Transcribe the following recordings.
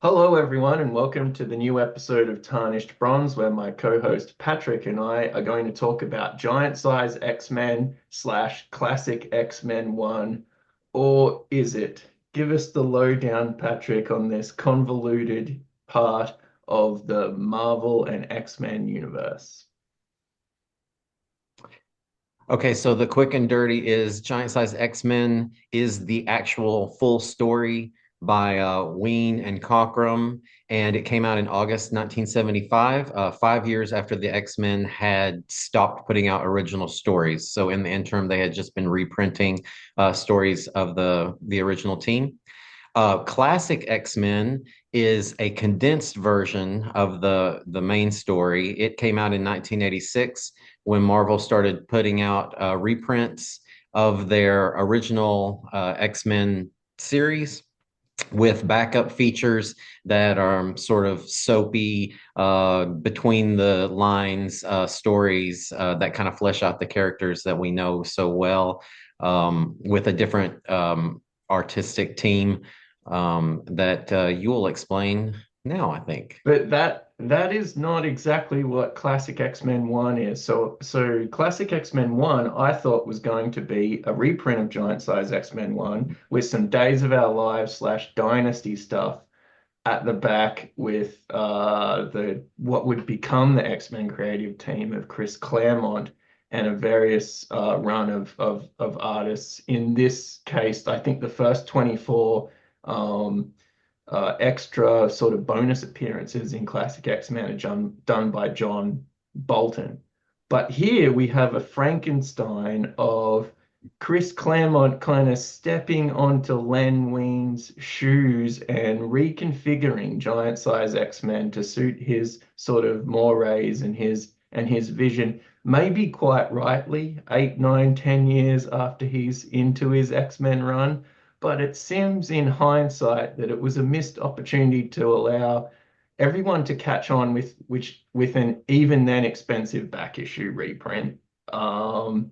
Hello, everyone, and welcome to the new episode of Tarnished Bronze, where my co-host Patrick and I are going to talk about Giant Size X-Men slash Classic X-Men 1, or is it? Give us the lowdown, Patrick, on this convoluted part of the Marvel and X-Men universe. Okay, so the quick and dirty is Giant Size X-Men is the actual full story by Wein and Cockrum, and it came out in August 1975, 5 years after the X-Men had stopped putting out original stories. So in the interim, they had just been reprinting stories of the original team. Classic X-Men is a condensed version of the main story. It came out in 1986 when Marvel started putting out reprints of their original X-Men series with backup features that are sort of soapy, between the lines stories that kind of flesh out the characters that we know so well, with a different artistic team that you will explain now, I think. But that is not exactly what Classic X-Men 1 is. So Classic X-Men 1 I thought was going to be a reprint of Giant Size X-Men 1 with some Days of Our Lives slash Dynasty stuff at the back with the what would become the X-Men creative team of Chris Claremont and a various run of artists. In this case, I think the first 24 um, extra sort of bonus appearances in Classic X-Men are done by John Bolton. But here we have a Frankenstein of Chris Claremont kind of stepping onto Len Wein's shoes and reconfiguring giant size X-Men to suit his sort of mores and his vision. Maybe quite rightly, 8, 9, 10 years after he's into his X-Men run, but it seems in hindsight that it was a missed opportunity to allow everyone to catch on with an even then expensive back issue reprint. Um,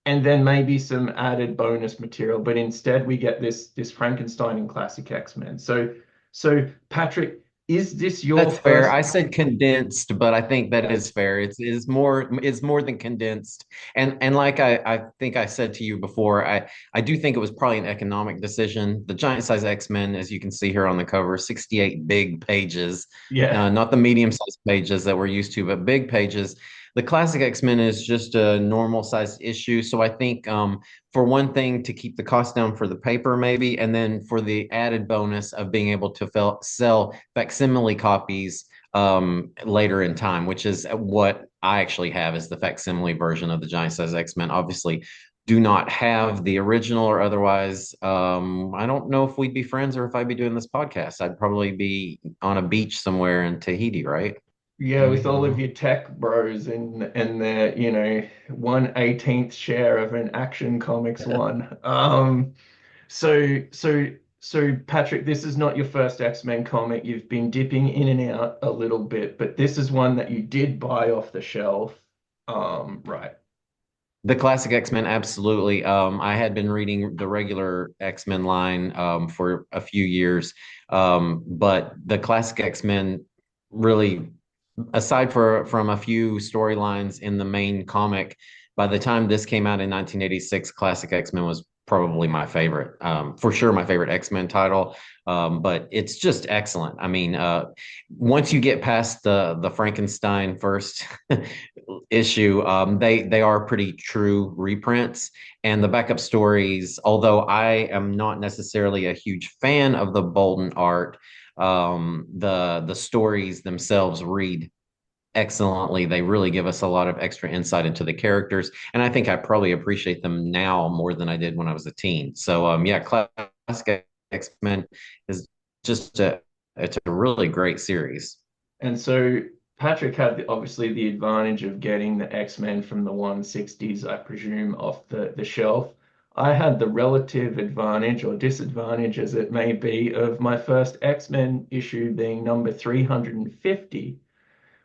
and then maybe some added bonus material, but instead we get this Frankenstein and classic X-Men. So Patrick, is this your That's fair. first? I said condensed, but I think that is fair. It's more than condensed. And like I think I said to you before, I do think it was probably an economic decision. The giant size X-Men, as you can see here on the cover, 68 big pages, Yeah. not the medium sized pages that we're used to, but big pages. The classic X-Men is just a normal sized issue. So I think, for one thing, to keep the cost down for the paper, maybe, and then for the added bonus of being able to sell facsimile copies later in time, which is what I actually have, is the facsimile version of the giant size X-Men. Obviously, do not have the original, or otherwise, I don't know if we'd be friends or if I'd be doing this podcast. I'd probably be on a beach somewhere in Tahiti, right? Yeah, with all of your tech bros and their, 1/18th share of an Action Comics one. So Patrick, this is not your first X-Men comic. You've been dipping in and out a little bit, but this is one that you did buy off the shelf. Right. The classic X-Men, absolutely. I had been reading the regular X-Men line for a few years, but the classic X-Men really, aside from a few storylines in the main comic, by the time this came out in 1986, Classic X-Men was probably my favorite, for sure, my favorite X-Men title. But it's just excellent. I mean, once you get past the Frankenstein first issue, they are pretty true reprints, and the backup stories. Although I am not necessarily a huge fan of the Bolden art, the stories themselves read excellently. They really give us a lot of extra insight into the characters, and I think I probably appreciate them now more than I did when I was a teen. So, yeah, Classic X-Men is just it's a really great series. And so Patrick had obviously the advantage of getting the X-Men from the 160s, I presume, off the shelf. I had the relative advantage or disadvantage, as it may be, of my first X-Men issue being number 350,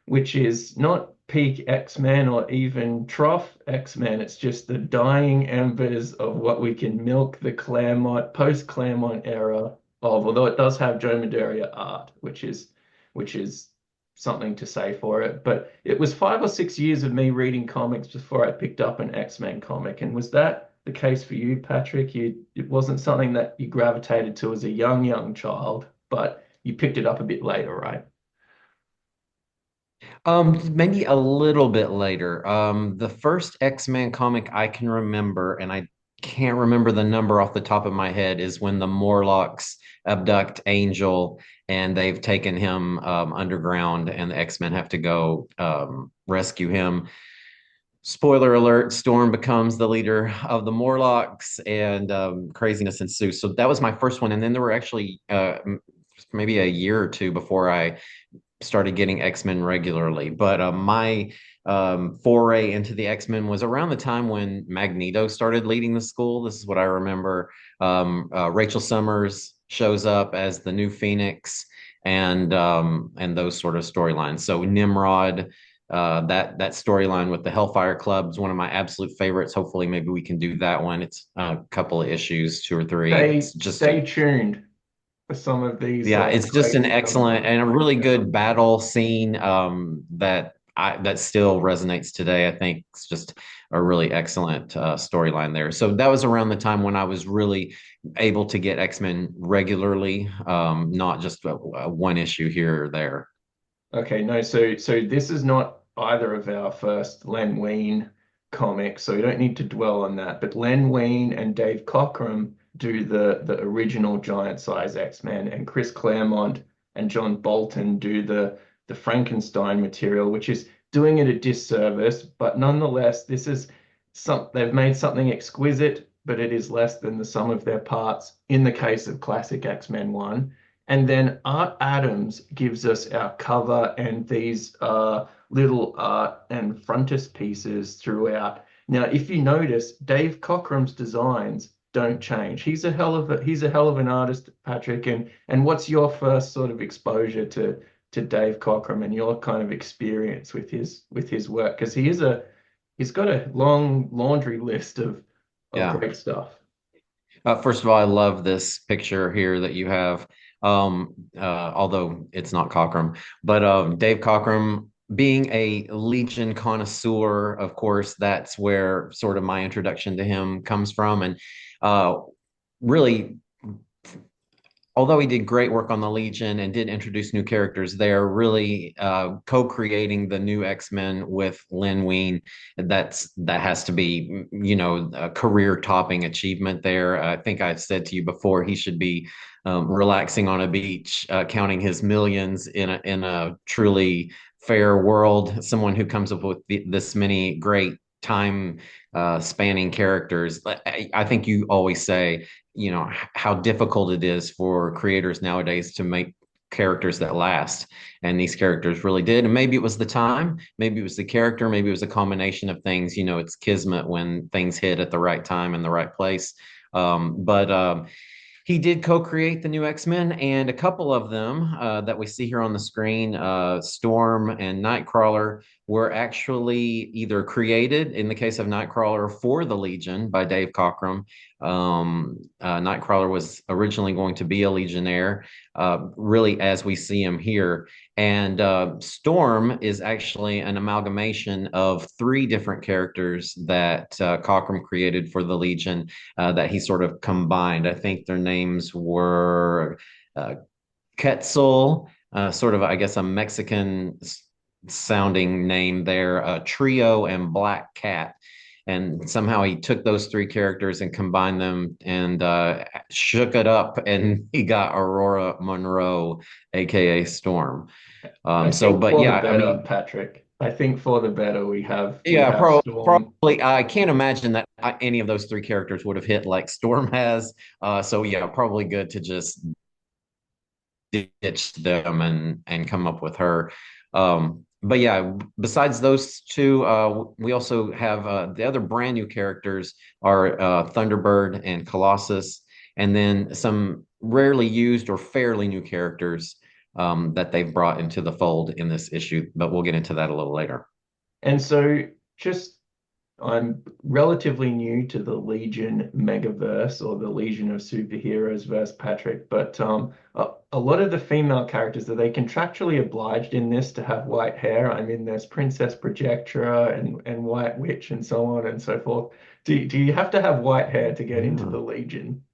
which is not peak X-Men or even trough X-Men. It's just the dying embers of what we can milk the Claremont, post-Claremont era of, although it does have Joe Madureira art, which is something to say for it. But it was 5 or 6 years of me reading comics before I picked up an X-Men comic. And was that the case for you, Patrick? It wasn't something that you gravitated to as a young child, but you picked it up a bit later, right? Maybe a little bit later. The first X-Men comic I can remember, and I can't remember the number off the top of my head, is when the Morlocks abduct Angel and they've taken him underground, and the X-Men have to go rescue him. Spoiler alert, Storm becomes the leader of the Morlocks, and craziness ensues. So that was my first one. And then there were actually maybe a year or two before I started getting X-Men regularly. But my foray into the X-Men was around the time when Magneto started leading the school. This is what I remember. Rachel Summers shows up as the new Phoenix, and those sort of storylines. So Nimrod, that storyline with the Hellfire Club is one of my absolute favorites. Hopefully, maybe we can do that one. It's a couple of issues, two or three. It's just Stay tuned for some of these yeah, it's just an crazy excellent and a comics. really good battle scene that still resonates today. I think it's just a really excellent storyline there. So that was around the time when I was really able to get X-Men regularly, not just a one issue here or there. Okay, no, so this is not either of our first Len Wein comics, so you don't need to dwell on that. But Len Wein and Dave Cockrum do the original giant size X-Men, and Chris Claremont and John Bolton do the Frankenstein material, which is doing it a disservice, but nonetheless, this is they've made something exquisite, but it is less than the sum of their parts in the case of classic X-Men 1. And then Art Adams gives us our cover and these little art and frontispieces throughout. Now, if you notice, Dave Cockrum's designs don't change. He's a hell of an artist, Patrick. And what's your first sort of exposure to Dave Cockrum and your kind of experience with his work? Because he's got a long laundry list of Yeah. great stuff. First of all, I love this picture here that you have. Although it's not Cockrum, but Dave Cockrum, being a Legion connoisseur, of course, that's where sort of my introduction to him comes from. And uh, really, although he did great work on the Legion and did introduce new characters there, really co-creating the new X-Men with Len Wein, that has to be, a career-topping achievement there. I think I've said to you before, he should be relaxing on a beach, counting his millions in a truly fair world. Someone who comes up with this many great time spanning characters. I think you always say, how difficult it is for creators nowadays to make characters that last, and these characters really did. And maybe it was the time, maybe it was the character, maybe it was a combination of things. It's kismet when things hit at the right time and the right place. But he did co-create the new X-Men, and a couple of them that we see here on the screen, Storm and Nightcrawler, were actually either created, in the case of Nightcrawler, for the Legion by Dave Cockrum. Nightcrawler was originally going to be a Legionnaire, really as we see him here. And Storm is actually an amalgamation of three different characters that Cockrum created for the Legion, that he sort of combined. I think their names were uh, Quetzal, sort of, I guess, a Mexican sounding name there, Trio, and Black Cat. And somehow he took those three characters and combined them and shook it up, and he got Aurora Monroe, aka Storm. I So, think but for the yeah, I better, mean, Patrick. I think for the better we yeah, have Storm. probably. I can't imagine that any of those three characters would have hit like Storm has. So yeah, probably good to just ditch them and come up with her. But yeah, besides those two, we also have the other brand new characters are Thunderbird and Colossus, and then some rarely used or fairly new characters that they've brought into the fold in this issue. But we'll get into that a little later. And so just I'm relatively new to the Legion megaverse or the Legion of Superheroes verse Patrick, but a lot of the female characters, are they contractually obliged in this to have white hair? I mean, there's Princess Projectra and White Witch and so on and so forth. Do you have to have white hair to get into Yeah. the Legion?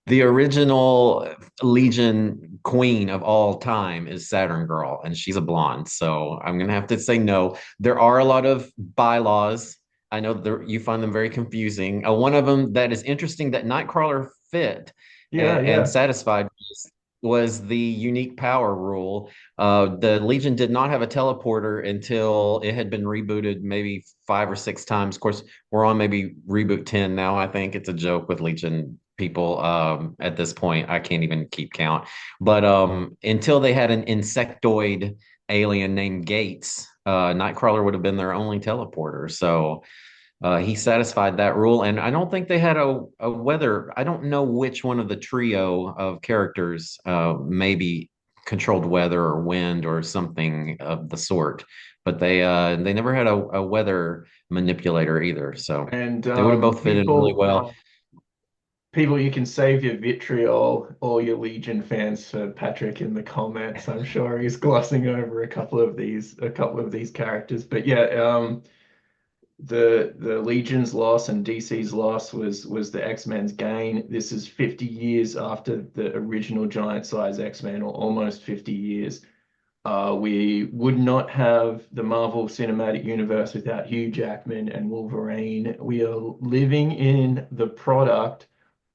The original Legion queen of all time is Saturn Girl, and she's a blonde. So I'm gonna have to say no. There are a lot of bylaws. I know there, you find them very confusing. One of them that is interesting that Nightcrawler fit Yeah, and yeah. satisfied was the unique power rule. The Legion did not have a teleporter until it had been rebooted maybe 5 or 6 times. Of course, we're on maybe reboot 10 now. I think it's a joke with Legion people at this point. I can't even keep count. But until they had an insectoid alien named Gates, Nightcrawler would have been their only teleporter. So he satisfied that rule, and I don't think they had a weather. I don't know which one of the trio of characters maybe controlled weather or wind or something of the sort, but they never had a weather manipulator either. So And they would have both fit in really well. people, you can save your vitriol, all your Legion fans, for Patrick in the comments. I'm sure he's glossing over a couple of these characters. But yeah, the Legion's loss and DC's loss was the X-Men's gain. This is 50 years after the original giant size X-Men, or almost 50 years. We would not have the Marvel Cinematic Universe without Hugh Jackman and Wolverine. We are living in the product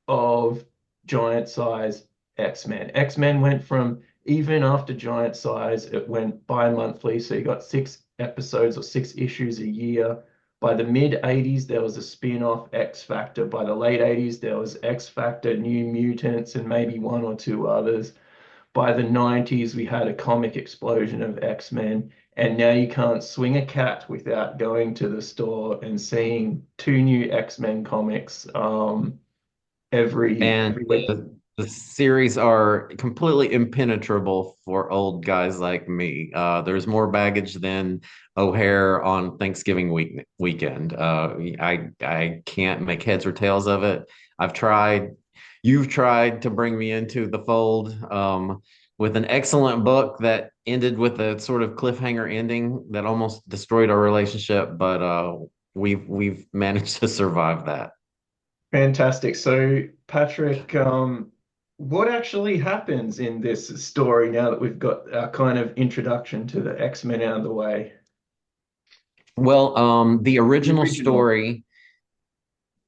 of giant size X-Men. X-Men went from, even after giant size, it went bi-monthly, so you got 6 episodes or 6 issues a year. By the mid 80s, there was a spin-off X Factor. By the late 80s, there was X Factor, New Mutants, and maybe one or two others. By the 90s, we had a comic explosion of X-Men. And now you can't swing a cat without going to the store and seeing 2 new X-Men comics. And Every week. the series are completely impenetrable for old guys like me. There's more baggage than O'Hare on Thanksgiving weekend. I can't make heads or tails of it. I've tried. You've tried to bring me into the fold with an excellent book that ended with a sort of cliffhanger ending that almost destroyed our relationship, but we've managed to survive that. Fantastic. So, Patrick, what actually happens in this story now that we've got our kind of introduction to the X-Men out of the way? Well, The original.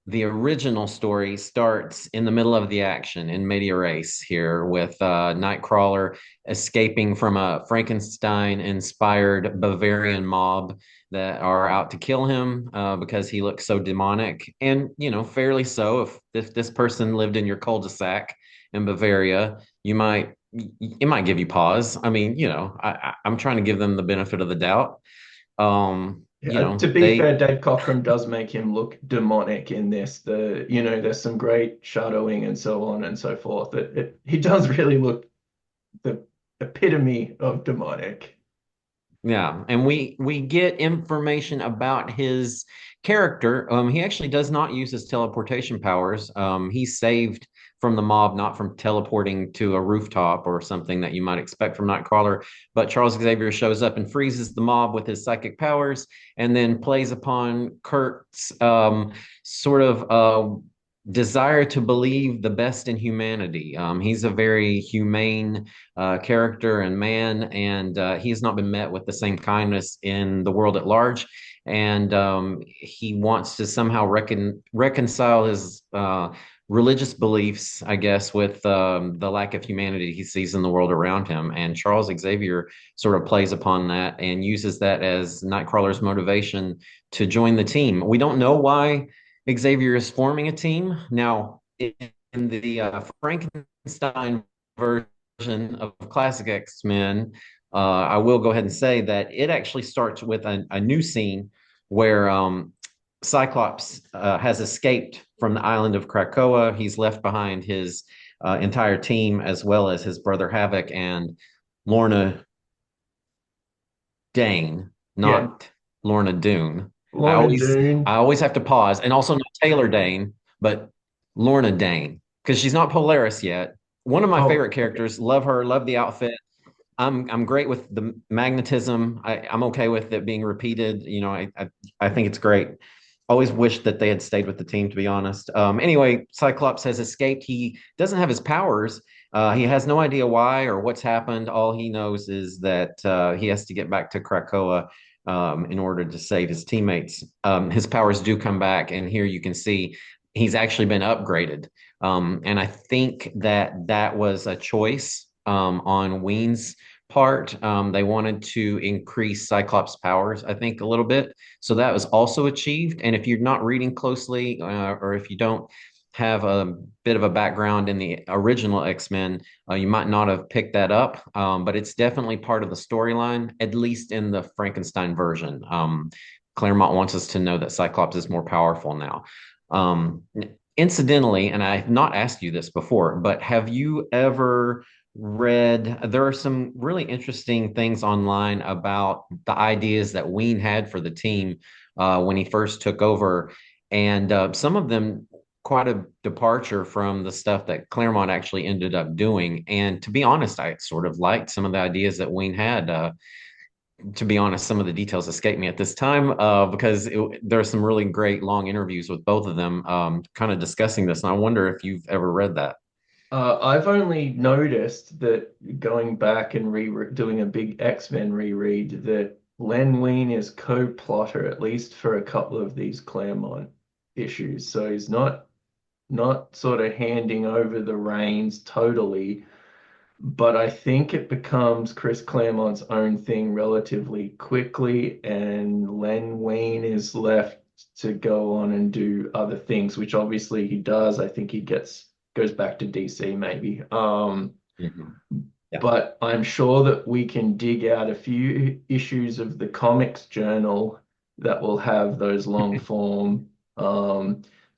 the original story starts in the middle of the action in media res here with Nightcrawler escaping from a Frankenstein-inspired Bavarian mob that are out to kill him because he looks so demonic, and fairly so. If this person lived in your cul-de-sac in Bavaria, you might it might give you pause. I mean, I'm trying to give them the benefit of the doubt. Yeah, to be They fair, Dave Cockrum does make him look demonic in this. There's some great shadowing and so on and so forth. He does really look the epitome of demonic. Yeah, and we get information about his character. He actually does not use his teleportation powers. He's saved from the mob, not from teleporting to a rooftop or something that you might expect from Nightcrawler. But Charles Xavier shows up and freezes the mob with his psychic powers, and then plays upon Kurt's sort of desire to believe the best in humanity. He's a very humane character and man, and he has not been met with the same kindness in the world at large. And he wants to somehow reconcile his religious beliefs, I guess, with the lack of humanity he sees in the world around him. And Charles Xavier sort of plays upon that and uses that as Nightcrawler's motivation to join the team. We don't know why Xavier is forming a team. Now, in the Frankenstein version of classic X-Men, I will go ahead and say that it actually starts with a new scene where Cyclops has escaped from the island of Krakoa. He's left behind his entire team as well as his brother Havoc and Lorna Dane, Yeah, not Lorna Doone. I Lorna always Doone. I always have to pause, and also not Taylor Dane, but Lorna Dane, because she's not Polaris yet. One of my Oh, favorite okay. characters. Love her. Love the outfit. I'm great with the magnetism. I'm okay with it being repeated. I think it's great. Always wish that they had stayed with the team, to be honest. Anyway, Cyclops has escaped. He doesn't have his powers. He has no idea why or what's happened. All he knows is that he has to get back to Krakoa in order to save his teammates. His powers do come back, and here you can see he's actually been upgraded. And I think that that was a choice on Ween's part. They wanted to increase Cyclops' powers, I think, a little bit. So that was also achieved. And if you're not reading closely, or if you don't have a bit of a background in the original X-Men, you might not have picked that up. But it's definitely part of the storyline, at least in the Frankenstein version. Claremont wants us to know that Cyclops is more powerful now. Um, Incidentally, and I have not asked you this before, but have you ever read, there are some really interesting things online about the ideas that Ween had for the team when he first took over, and some of them quite a departure from the stuff that Claremont actually ended up doing. And to be honest, I sort of liked some of the ideas that Ween had. To be honest, some of the details escape me at this time because there are some really great long interviews with both of them kind of discussing this. And I wonder if you've ever read that. I've only noticed that going back and re doing a big X-Men reread that Len Wein is co-plotter at least for a couple of these Claremont issues. So he's not sort of handing over the reins totally, but I think it becomes Chris Claremont's own thing relatively quickly, and Len Wein is left to go on and do other things, which obviously he does. I think he goes back to DC maybe. Mhm. Yeah. But I'm sure that we can dig out a few issues of the Comics Journal that will have those long form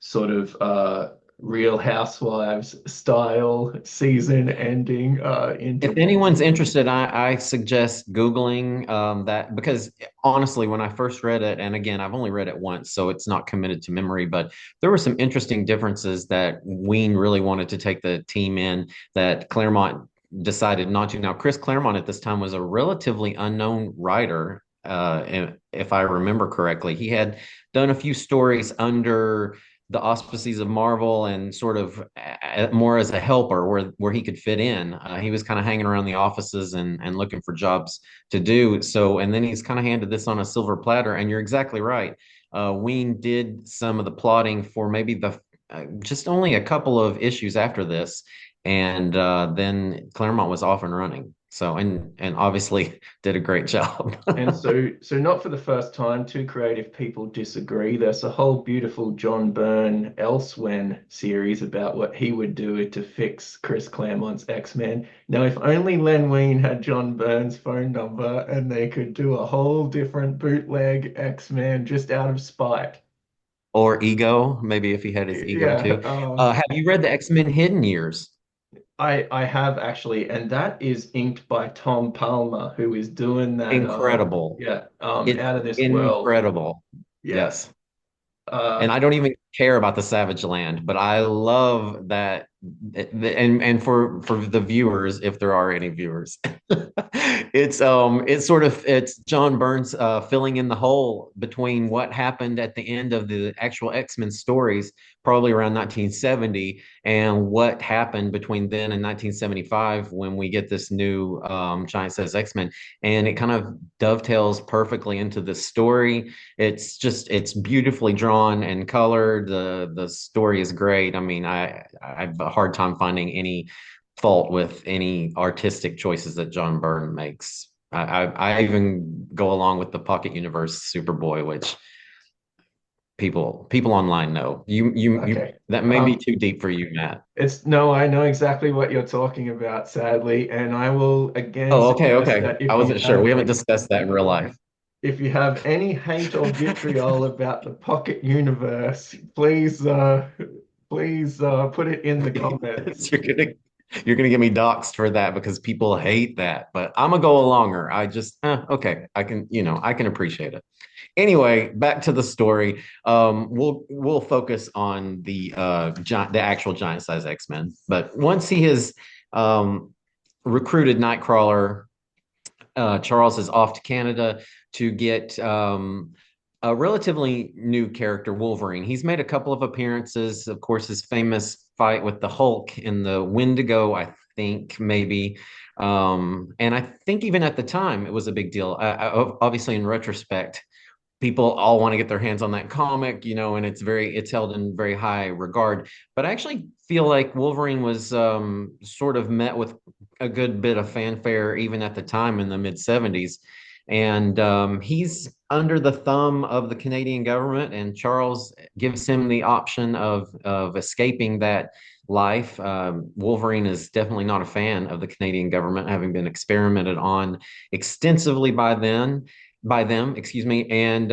sort of Real Housewives style season ending If interviews. anyone's interested, I suggest Googling that because honestly, when I first read it, and again, I've only read it once, so it's not committed to memory, but there were some interesting differences that Ween really wanted to take the team in that Claremont decided not to. Now, Chris Claremont at this time was a relatively unknown writer, if I remember correctly. He had done a few stories under the auspices of Marvel and sort of more as a helper where he could fit in. He was kind of hanging around the offices and looking for jobs to do. So, and then he's kind of handed this on a silver platter. And you're exactly right. Ween did some of the plotting for maybe the just only a couple of issues after this, and then Claremont was off and running. So, and obviously did a great job. And so not for the first time, two creative people disagree. There's a whole beautiful John Byrne Elsewhen series about what he would do to fix Chris Claremont's X-Men. Now, if only Len Wein had John Byrne's phone number and they could do a whole different bootleg X-Men just out of spite. Or ego, maybe if he had his ego Yeah, too. Have you read the X-Men Hidden Years? I have actually, and that is inked by Tom Palmer, who is doing that. Incredible. Yeah, It's out of this world. incredible. Yeah. Yes. And Uh, I don't even care about the Savage Land, but I love that. And for the viewers, if there are any viewers, it's John Burns filling in the hole between what happened at the end of the actual X-Men stories, probably around 1970, and what happened between then and 1975 when we get this new Giant Says X-Men, and it kind of dovetails perfectly into the story. It's beautifully drawn and colored. The story is great. I mean, I have a hard time finding any fault with any artistic choices that John Byrne makes. I even go along with the Pocket Universe Superboy, which people online know. You okay. that may be too deep for you, Matt. It's no, I know exactly what you're talking about, sadly, and I will again Oh, okay, suggest okay. that I wasn't sure. We haven't discussed that in real life. if you have any hate or vitriol about the Pocket Universe, please put it in the comments. You're gonna get me doxxed for that because people hate that. But I'm a go alonger. I just okay, I can I can appreciate it. Anyway, back to the story. We'll focus on the actual giant size X-Men. But once he has recruited Nightcrawler, Charles is off to Canada to get a relatively new character, Wolverine. He's made a couple of appearances. Of course, his famous fight with the Hulk in the Wendigo, I think, maybe. And I think even at the time, it was a big deal. Obviously, in retrospect, people all want to get their hands on that comic, and it's held in very high regard. But I actually feel like Wolverine was sort of met with a good bit of fanfare even at the time in the mid 70s. And he's under the thumb of the Canadian government, and Charles gives him the option of escaping that life. Wolverine is definitely not a fan of the Canadian government, having been experimented on extensively by them, excuse me. And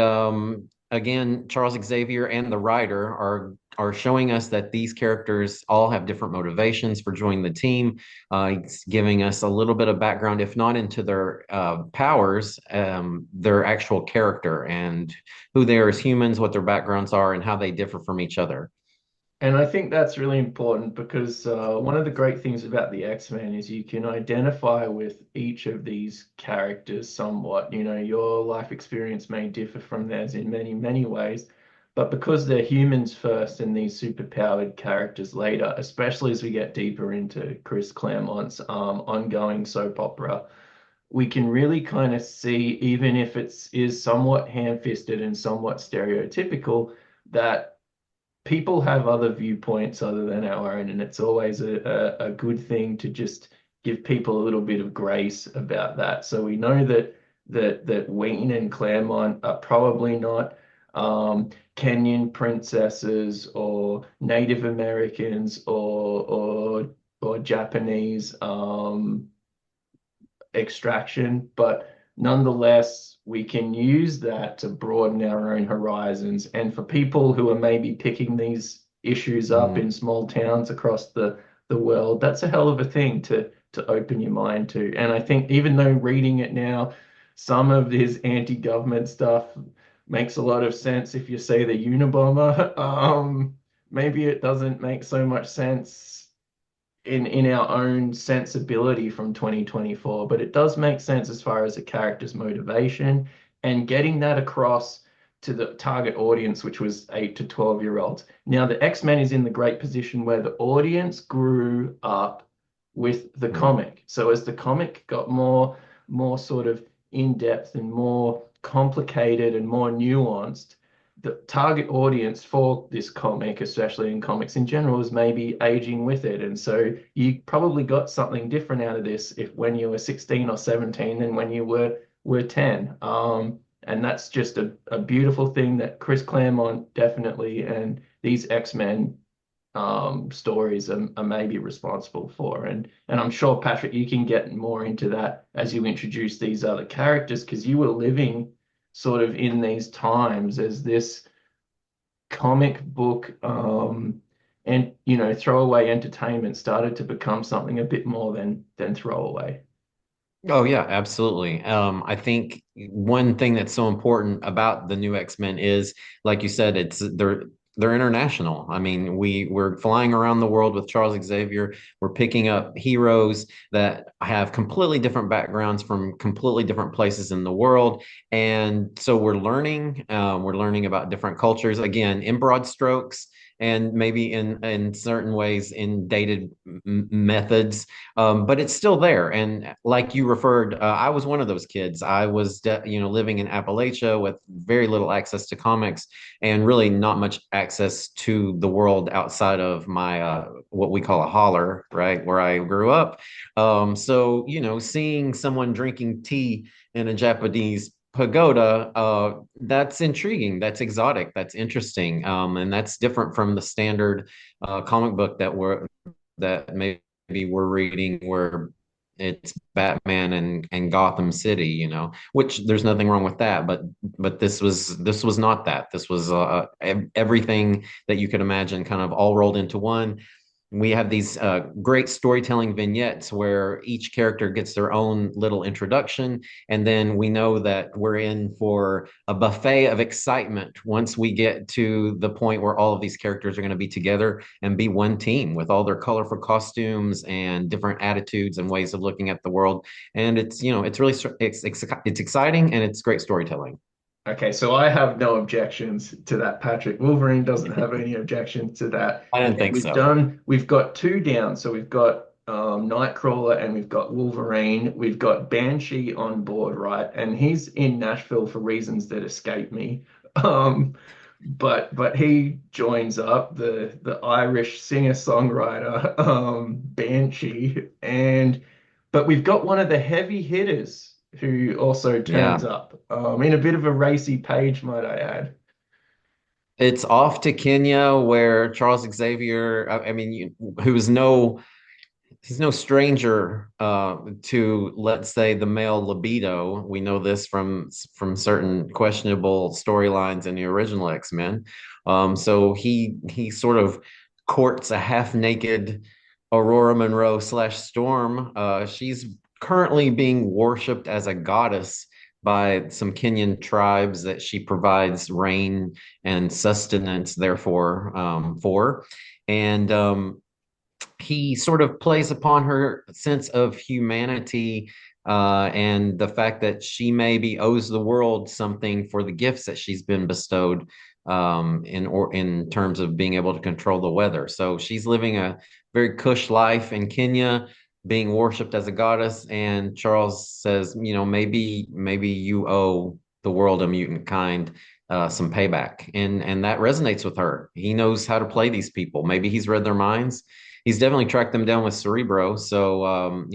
again, Charles Xavier and the writer are showing us that these characters all have different motivations for joining the team. It's giving us a little bit of background, if not into their powers, their actual character and who they are as humans, what their backgrounds are, and how they differ from each other. And I think that's really important because one of the great things about the X-Men is you can identify with each of these characters somewhat. You know, your life experience may differ from theirs in many, many ways, but because they're humans first and these superpowered characters later, especially as we get deeper into Chris Claremont's ongoing soap opera, we can really kind of see, even if is somewhat ham-fisted and somewhat stereotypical, that people have other viewpoints other than our own, and it's always a good thing to just give people a little bit of grace about that. So we know that Wheaton and Claremont are probably not Kenyan princesses or Native Americans or Japanese extraction, but nonetheless, we can use that to broaden our own horizons. And for people who are maybe picking these issues up Mm. in small towns across the world, that's a hell of a thing to open your mind to. And I think even though reading it now, some of this anti-government stuff makes a lot of sense if you say the Unabomber. Maybe it doesn't make so much sense in our own sensibility from 2024, but it does make sense as far as a character's motivation and getting that across to the target audience, which was 8 to 12-year-olds. Now, the X-Men is in the great position where the audience grew up with the Mm. comic. So as the comic got more sort of in depth and more complicated and more nuanced, the target audience for this comic, especially in comics in general, is maybe aging with it. And so you probably got something different out of this if when you were 16 or 17 than when you were 10. And that's just a beautiful thing that Chris Claremont definitely and these X-Men stories are maybe responsible for. And I'm sure, Patrick, you can get more into that as you introduce these other characters because you were living sort of in these times as this comic book and throwaway entertainment started to become something a bit more than throwaway. Oh yeah, absolutely. I think one thing that's so important about the new X-Men is, like you said, they're international. I mean, we're flying around the world with Charles Xavier. We're picking up heroes that have completely different backgrounds from completely different places in the world, and so we're learning. We're learning about different cultures again in broad strokes. And maybe in certain ways in dated methods, but it's still there. And like you referred, I was one of those kids. I was, living in Appalachia with very little access to comics and really not much access to the world outside of my what we call a holler, right, where I grew up. So seeing someone drinking tea in a Japanese pagoda, that's intriguing, that's exotic, that's interesting, and that's different from the standard comic book that maybe we're reading where it's Batman and Gotham City, which there's nothing wrong with that, but this was not that. This was everything that you could imagine, kind of all rolled into one. we have these great storytelling vignettes where each character gets their own little introduction, and then we know that we're in for a buffet of excitement once we get to the point where all of these characters are going to be together and be one team with all their colorful costumes and different attitudes and ways of looking at the world. And it's, it's really it's exciting and it's great storytelling. Okay, so I have no objections to that, Patrick. Wolverine doesn't have any objections to that. I didn't And think so. we've got two down. So we've got Nightcrawler and we've got Wolverine. We've got Banshee on board, right? And he's in Nashville for reasons that escape me. Um, but he joins up the Irish singer-songwriter Banshee, and but we've got one of the heavy hitters who also Yeah. turns up in a bit of a racy page, might I add. It's off to Kenya where Charles Xavier, I mean, who's no he's no stranger to, let's say, the male libido. We know this from certain questionable storylines in the original X-Men. So he sort of courts a half-naked Aurora Monroe slash Storm. She's currently being worshipped as a goddess by some Kenyan tribes that she provides rain and sustenance, therefore, for. And he sort of plays upon her sense of humanity and the fact that she maybe owes the world something for the gifts that she's been bestowed in terms of being able to control the weather. So she's living a very cush life in Kenya, being worshipped as a goddess. And Charles says, maybe you owe the world a mutant kind some payback, and that resonates with her. He knows how to play these people. Maybe he's read their minds. He's definitely tracked them down with Cerebro. So,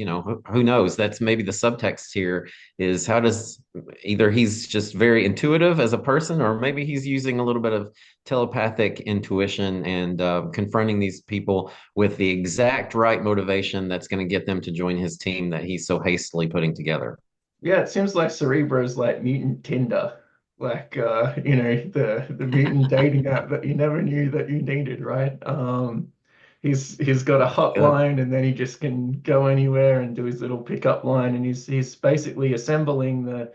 who knows? That's maybe the subtext here is how does either he's just very intuitive as a person, or maybe he's using a little bit of telepathic intuition and confronting these people with the exact right motivation that's going to get them to join his team that he's so hastily putting together. Yeah, it seems like Cerebro's like mutant Tinder, like the mutant dating app that you never knew that you needed, right? He's got a Yeah. hotline, and then he just can go anywhere and do his little pickup line, and he's basically assembling the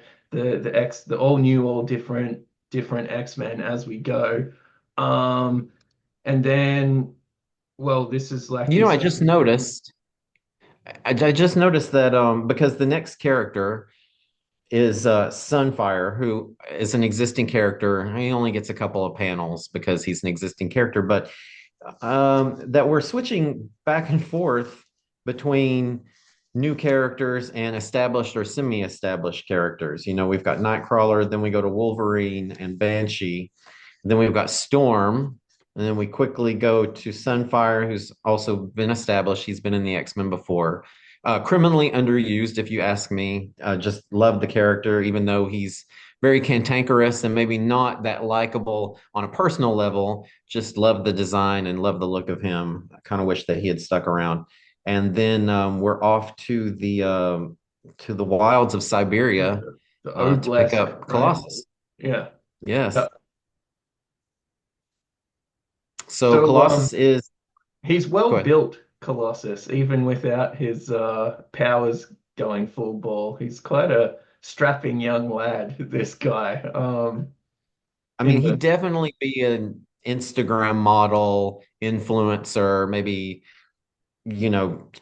all new, all different X-Men as we go. Um, and then, well, this is like you I said. just noticed. I just noticed that because the next character is Sunfire, who is an existing character. He only gets a couple of panels because he's an existing character, but that we're switching back and forth between new characters and established or semi-established characters. We've got Nightcrawler, then we go to Wolverine and Banshee, then we've got Storm, and then we quickly go to Sunfire, who's also been established. He's been in the X-Men before. Criminally underused, if you ask me. Just love the character, even though he's very cantankerous and maybe not that likable on a personal level. Just love the design and love the look of him. I kind of wish that he had stuck around. And then we're off to the wilds of Siberia The to pick Obelisk, up right? Colossus. Yeah. Yes. Uh, So So Colossus is he's well go ahead. built, Colossus, even without his powers going full ball. He's quite a strapping young lad, this guy. I In mean, he'd the definitely be an Instagram model, influencer, maybe,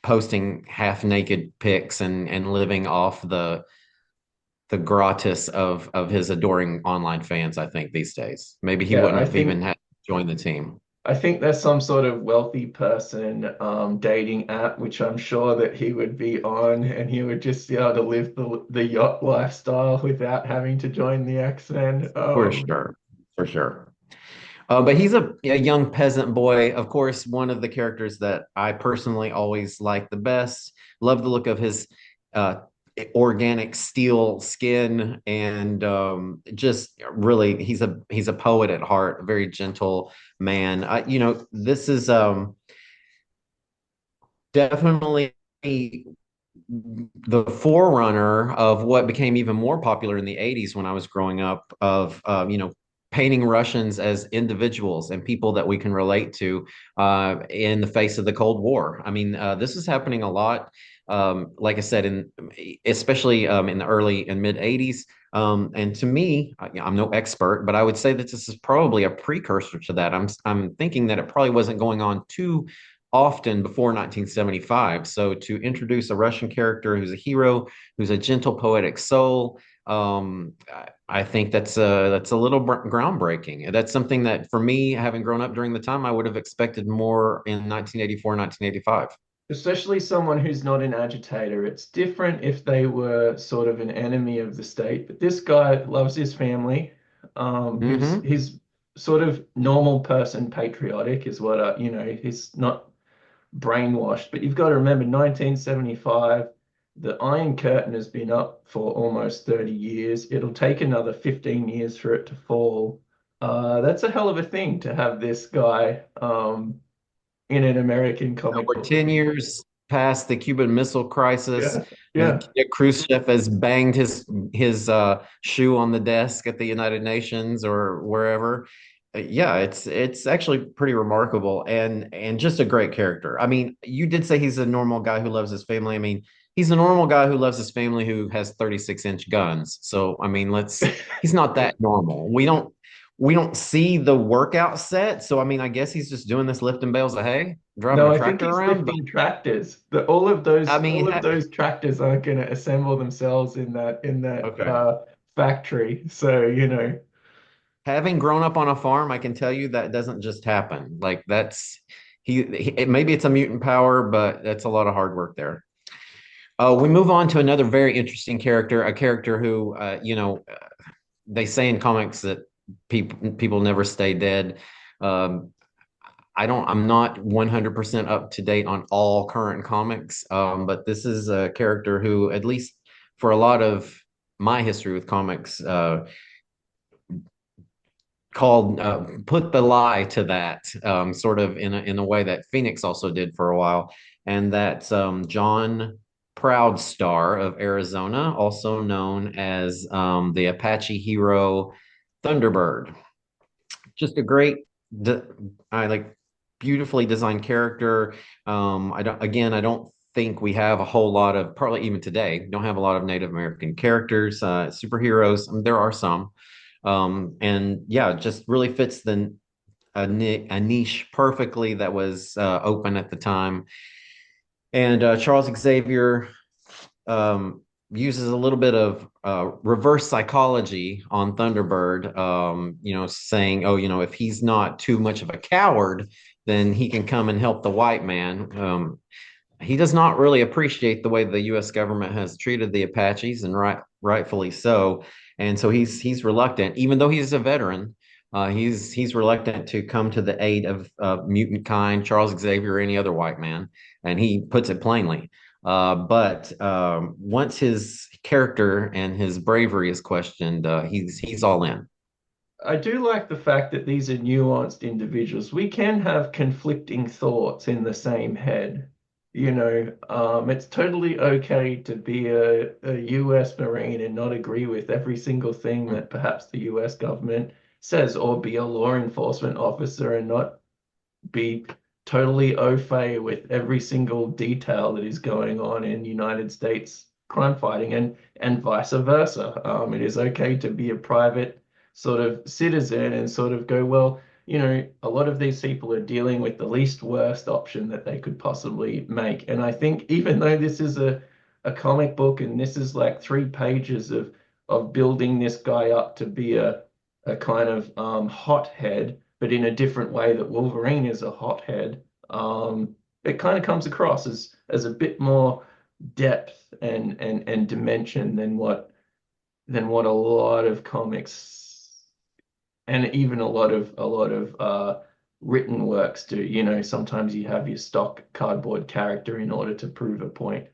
posting half naked pics and living off the gratis of his adoring online fans, I think, these days. Maybe he Yeah, wouldn't have even had to join the team. I think there's some sort of wealthy person dating app, which I'm sure that he would be on, and he would just be able to live the yacht lifestyle without having to join the X-Men. For sure. For sure. But he's a young peasant boy. Of course, one of the characters that I personally always like the best. Love the look of his uh, organic steel skin, and just really, he's a poet at heart, a very gentle man. This is definitely the forerunner of what became even more popular in the '80s when I was growing up. Of painting Russians as individuals and people that we can relate to in the face of the Cold War. I mean, this is happening a lot. Like I said, in especially in the early and mid '80s. And to me, I'm no expert, but I would say that this is probably a precursor to that. I'm thinking that it probably wasn't going on too often before 1975. So to introduce a Russian character who's a hero, who's a gentle poetic soul, I think that's a little groundbreaking. That's something that for me, having grown up during the time, I would have expected more in 1984, 1985. Especially someone who's not an agitator. It's different if they were sort of an enemy of the state, but this guy loves his family. Hmm. He's sort of normal person patriotic is what he's not brainwashed. But you've got to remember 1975, the Iron Curtain has been up for almost 30 years. It'll take another 15 years for it to fall. That's a hell of a thing to have this guy in an American comic We're book. 10 years past the Cuban Missile Crisis. Yeah, yeah. Khrushchev has banged his shoe on the desk at the United Nations or wherever. Yeah, it's actually pretty remarkable and just a great character. I mean, you did say he's a normal guy who loves his family. I mean, he's a normal guy who loves his family who has 36-inch guns. So, I mean, he's not that normal. We don't see the workout set. So, I mean, I guess he's just doing this lifting bales of hay, driving No, a I think tractor he's around. But lifting tractors. All of I all mean, of those tractors aren't going to assemble themselves in that okay. factory. So, Having grown up on a farm, I can tell you that doesn't just happen. Like maybe it's a mutant power, but that's a lot of hard work there. We move on to another very interesting character, a character who, they say in comics that people never stay dead. Um, I'm not 100% up to date on all current comics, but this is a character who, at least for a lot of my history with comics, called put the lie to that, sort of in a way that Phoenix also did for a while, and that's John Proudstar of Arizona, also known as the Apache hero Thunderbird. Just a great, de- I like beautifully designed character. I don't think we have a whole lot of, probably even today, don't have a lot of Native American characters, superheroes. I mean, there are some. And yeah, just really fits a niche perfectly that was open at the time. And Charles Xavier uses a little bit of reverse psychology on Thunderbird, saying, oh, if he's not too much of a coward, then he can come and help the white man. He does not really appreciate the way the U.S. government has treated the Apaches, and rightfully so. And so he's reluctant, even though he's a veteran. He's reluctant to come to the aid of mutant kind, Charles Xavier, or any other white man, and he puts it plainly. But once his character and his bravery is questioned, he's all in. I do like the fact that these are nuanced individuals. We can have conflicting thoughts in the same head. It's totally okay to be a US Marine and not agree with every single thing that perhaps the US government says, or be a law enforcement officer and not be totally au fait with every single detail that is going on in United States crime fighting and vice versa. It is okay to be a private sort of citizen and sort of go, well, a lot of these people are dealing with the least worst option that they could possibly make. And I think even though this is a comic book and this is like 3 pages of building this guy up to be a kind of hothead, but in a different way that Wolverine is a hothead, it kind of comes across as a bit more depth and dimension than what a lot of comics and even a lot of written works do. Sometimes you have your stock cardboard character in order to prove a point.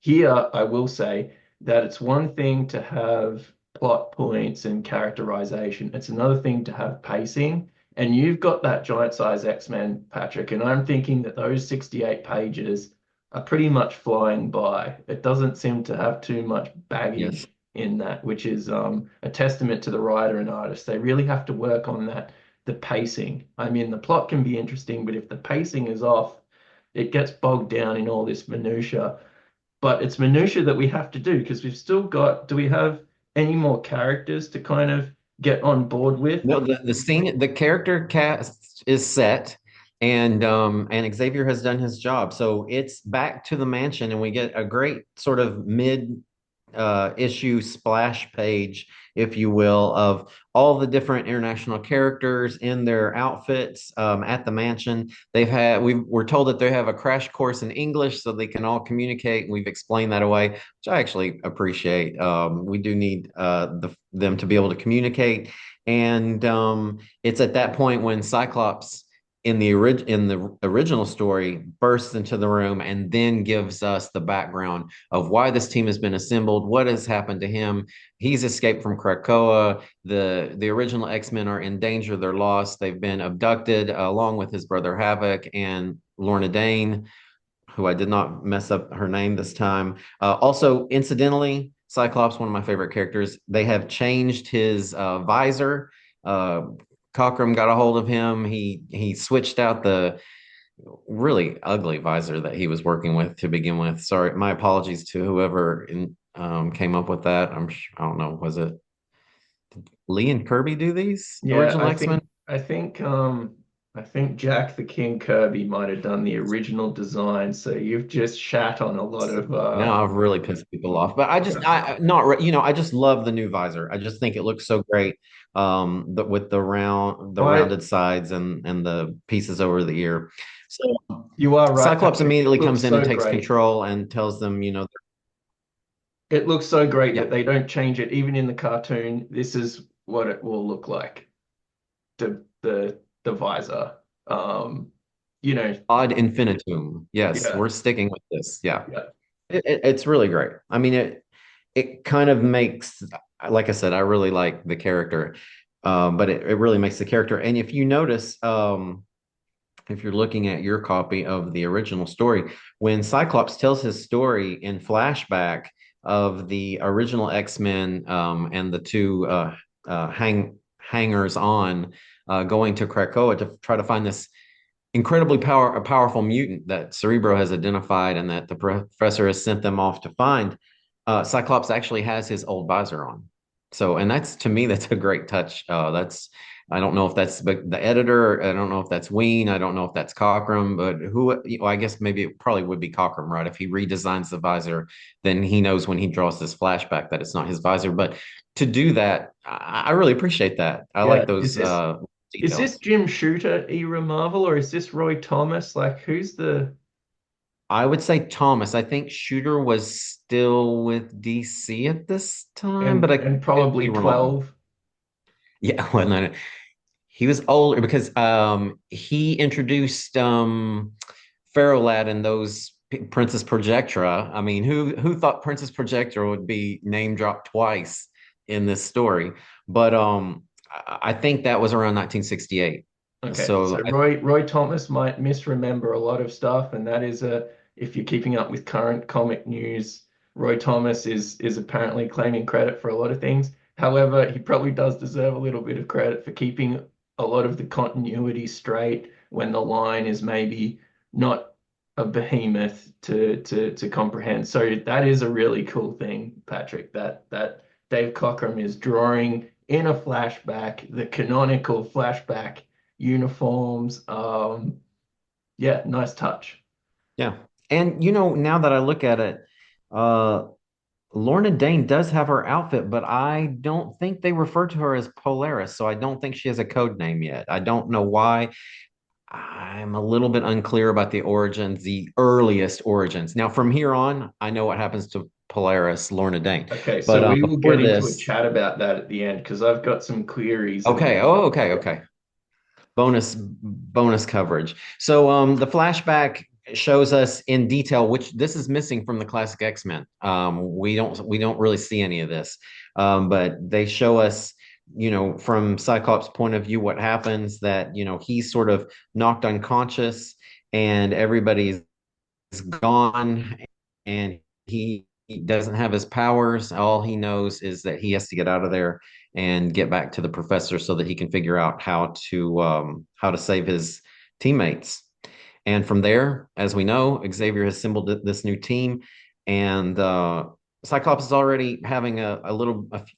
Here, I will say that it's one thing to have plot points and characterization. It's another thing to have pacing. And you've got that giant size X-Men, Patrick, and I'm thinking that those 68 pages are pretty much flying by. It doesn't seem to have too much Yes. baggage in that, which is a testament to the writer and artist. They really have to work on that, the pacing. I mean, the plot can be interesting, but if the pacing is off, it gets bogged down in all this minutia. But it's minutia that we have to do because we've still got, do we have any more characters to kind of get on board with? No, the scene, the character cast is set, and Xavier has done his job. So it's back to the mansion, and we get a great sort of mid issue splash page, if you will, of all the different international characters in their outfits at the mansion. We're told that they have a crash course in English so they can all communicate, and we've explained that away, which I actually appreciate. We do need them to be able to communicate, and it's at that point when Cyclops in the original story bursts into the room and then gives us the background of why this team has been assembled, what has happened to him. He's escaped from Krakoa. The original X-Men are in danger, they're lost, they've been abducted along with his brother Havoc and Lorna Dane, who I did not mess up her name this time. Also, incidentally, Cyclops, one of my favorite characters, they have changed his visor. Uh, Cockrum got a hold of him. He switched out the really ugly visor that he was working with to begin with. Sorry, my apologies to whoever came up with that. I don't know, was it Lee and Kirby do these Yeah, original X-Men? I think Jack the King Kirby might have done the original design. So you've just shat on a lot of Now I've really pissed people off, but I just love the new visor. I just think it looks so great. With the I rounded sides and the pieces over the ear. So you are right, Cyclops Patrick. It immediately looks comes in and so takes great. control and tells them, It looks so great yeah, that they don't change it even in the cartoon. This is what it will look like. The visor. You know, ad infinitum. Yes, yeah, we're sticking with this. Yeah, yeah. it's really great. I mean, it kind of makes, like I said, I really like the character, but it really makes the character. And if you notice, if you're looking at your copy of the original story, when Cyclops tells his story in flashback of the original X-Men and the two hangers on going to Krakoa to try to find this incredibly powerful mutant that Cerebro has identified and that the professor has sent them off to find, Cyclops actually has his old visor on. So, and that's to me, that's a great touch. That's I don't know if that's the editor. I don't know if that's Wein. I don't know if that's Cockrum, but I guess maybe it probably would be Cockrum, right? If he redesigns the visor, then he knows when he draws this flashback that it's not his visor. But to do that, I really appreciate that. I Yeah. like those Is this details. Jim Shooter era Marvel or is this Roy Thomas? Like who's the I would say Thomas. I think Shooter was still with DC at this time, but I and could be probably wrong. 12? Yeah, well, no, he was older because he introduced Pharaoh Lad and those Princess Projectra. I mean, who thought Princess Projectra would be name dropped twice in this story? But I think that was around 1968. Okay, So so Roy Thomas might misremember a lot of stuff, and that is a if you're keeping up with current comic news, Roy Thomas is apparently claiming credit for a lot of things. However, he probably does deserve a little bit of credit for keeping a lot of the continuity straight when the line is maybe not a behemoth to comprehend. So that is a really cool thing, Patrick, that Dave Cockrum is drawing in a flashback, the canonical flashback uniforms. Yeah, nice touch. yeah, and now that I look at it, uh, Lorna Dane does have her outfit, but I don't think they refer to her as Polaris, so I don't think she has a code name yet. I don't know why. I'm a little bit unclear about the origins, the earliest origins. Now, from here on, I know what happens to Polaris, Lorna Dane. Okay, But so we will before get into a this, chat about that at the end because I've got some queries okay, about. oh, okay, okay. Bonus coverage. So the flashback shows us in detail, which this is missing from the classic X-Men. We don't really see any of this, but they show us, from Cyclops' point of view, what happens, that he's sort of knocked unconscious and everybody's gone, and he doesn't have his powers. All he knows is that he has to get out of there and get back to the professor so that he can figure out how to save his teammates. And from there, as we know, Xavier has assembled this new team, and Cyclops is already having a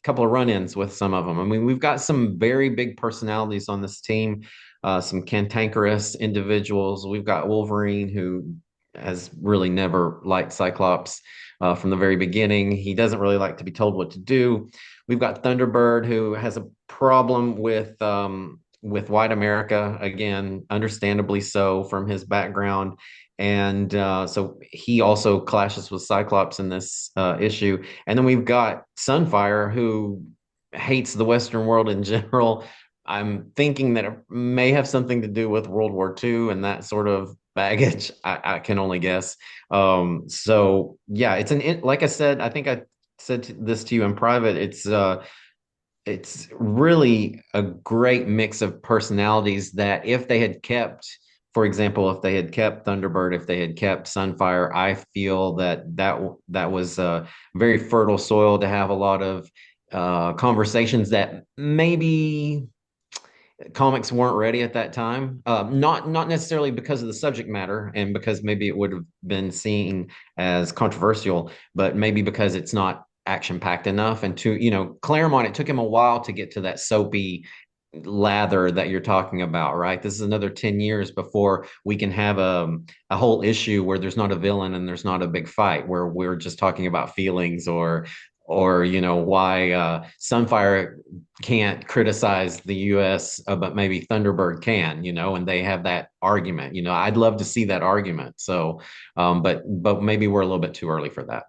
couple of run-ins with some of them. I mean, we've got some very big personalities on this team, some cantankerous individuals. We've got Wolverine, who has really never liked Cyclops from the very beginning. He doesn't really like to be told what to do. We've got Thunderbird, who has a problem with white America, again, understandably so from his background. And so he also clashes with Cyclops in this issue. And then we've got Sunfire, who hates the Western world in general. I'm thinking that it may have something to do with World War II and that sort of baggage. I can only guess. So yeah, like I said, I think I said this to you in private. It's really a great mix of personalities that if they had kept, for example, if they had kept Thunderbird, if they had kept Sunfire, I feel that was very fertile soil to have a lot of conversations that maybe comics weren't ready at that time. Not necessarily because of the subject matter and because maybe it would have been seen as controversial, but maybe because it's not action packed enough. And to Claremont, it took him a while to get to that soapy lather that you're talking about, right? This is another 10 years before we can have a whole issue where there's not a villain and there's not a big fight, where we're just talking about feelings or why Sunfire can't criticize the U.S., but maybe Thunderbird can, and they have that argument. I'd love to see that argument. So, but maybe we're a little bit too early for that.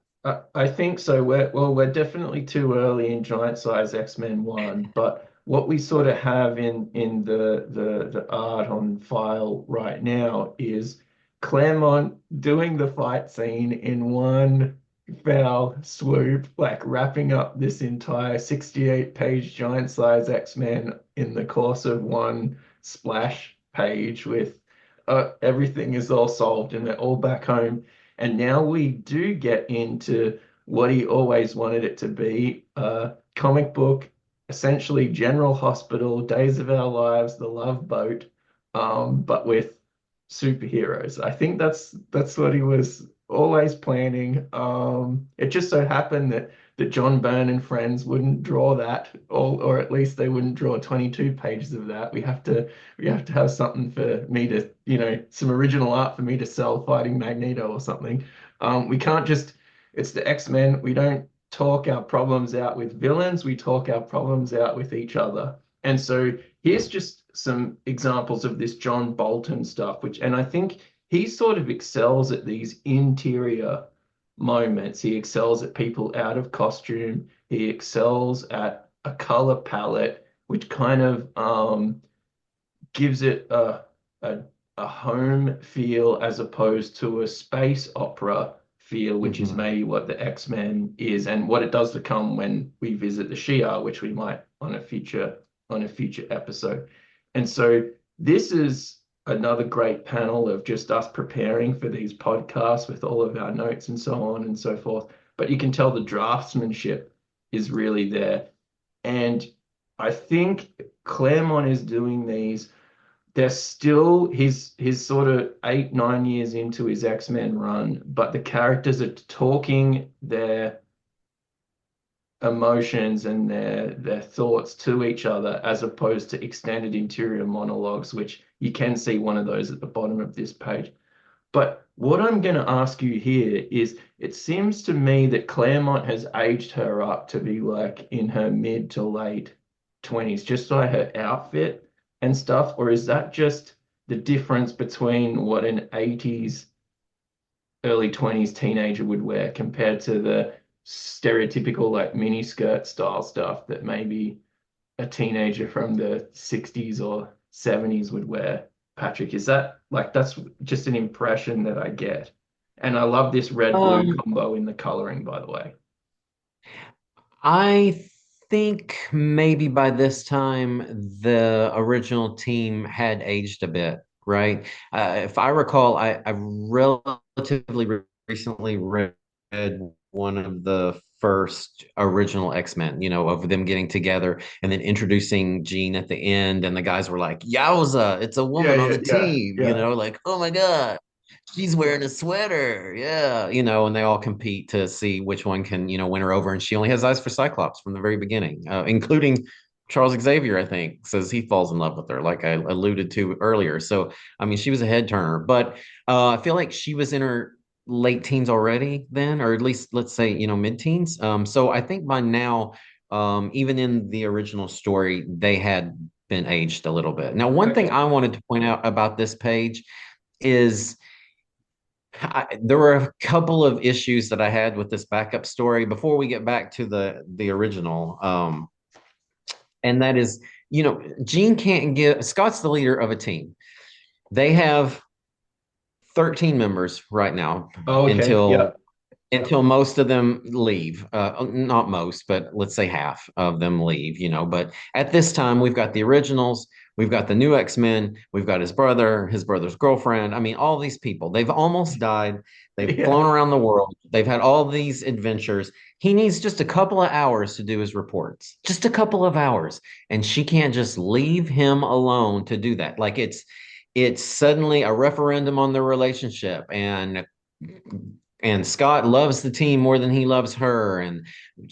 I think so. We're definitely too early in Giant Size X-Men 1, but what we sort of have in the art on file right now is Claremont doing the fight scene in one fell swoop, like wrapping up this entire 68-page Giant Size X-Men in the course of one splash page with everything is all solved and they're all back home. And now we do get into what he always wanted it to be, a comic book, essentially General Hospital, Days of Our Lives, The Love Boat, but with superheroes. I think that's what he was always planning. It just so happened that John Byrne and friends wouldn't draw that, or at least they wouldn't draw 22 pages of that. We have to have something for me to, some original art for me to sell fighting Magneto or something. We can't just, it's the X-Men. We don't talk our problems out with villains. We talk our problems out with each other. And so here's just some examples of this John Bolton stuff, and I think he sort of excels at these interior moments. He excels at people out of costume. He excels at a color palette, which kind of gives it a home feel as opposed to a space opera feel, which is Mhm. maybe what the X-Men is and what it does become when we visit the Shi'ar, which we might on a future episode. And so this is another great panel of just us preparing for these podcasts with all of our notes and so on and so forth. But you can tell the draftsmanship is really there. And I think Claremont is doing these. They're still he's sort of 8, 9 years into his X-Men run, but the characters are talking their emotions and their thoughts to each other as opposed to extended interior monologues, which you can see one of those at the bottom of this page. But what I'm going to ask you here is it seems to me that Claremont has aged her up to be like in her mid to late 20s, just by her outfit and stuff, or is that just the difference between what an 80s early 20s teenager would wear compared to the stereotypical like mini skirt style stuff that maybe a teenager from the 60s or 70s would wear? Patrick, is that like that's just an impression that I get? And I love this red blue Um, combo in the coloring, by the way. I think maybe by this time the original team had aged a bit, right? If I recall, I relatively recently read one of the first original X-Men, of them getting together and then introducing Jean at the end. And the guys were like, Yowza, it's a Yeah, woman on yeah, the yeah, team, yeah, like, oh my God, she's wearing a sweater. Yeah, and they all compete to see which one can, win her over. And she only has eyes for Cyclops from the very beginning, including Charles Xavier, I think, says he falls in love with her, like I alluded to earlier. So, I mean, she was a head turner, but I feel like she was in her late teens already then, or at least let's say, mid-teens. So I think by now, even in the original story, they had been aged a little bit. Now, one thing okay. I wanted to point out about this page is there were a couple of issues that I had with this backup story before we get back to the original. And that is, Gene can't give Scott's the leader of a team. They have 13 members right now Oh, okay, until yeah. most of them leave. Not most, but let's say half of them leave, But at this time, we've got the originals, we've got the new X-Men, we've got his brother's girlfriend. I mean, all these people, they've almost died. They've Yeah. flown around the world. They've had all these adventures. He needs just a couple of hours to do his reports, just a couple of hours. And she can't just leave him alone to do that. Like it's suddenly a referendum on their relationship, and Scott loves the team more than he loves her, and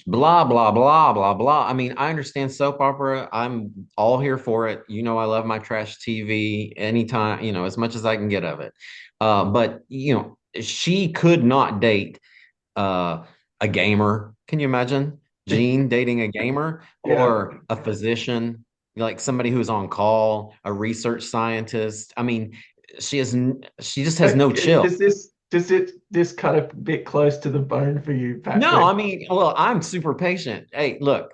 blah blah blah blah blah. I mean, I understand soap opera. I'm all here for it. I love my trash TV anytime, as much as I can get of it. But she could not date a gamer. Can you imagine Jean dating a gamer Yeah. or a physician, like somebody who's on call, a research scientist? I mean, she just has no chill. Does this cut a bit close to the bone for you, No, I Patrick? mean, well, I'm super patient. Hey, look,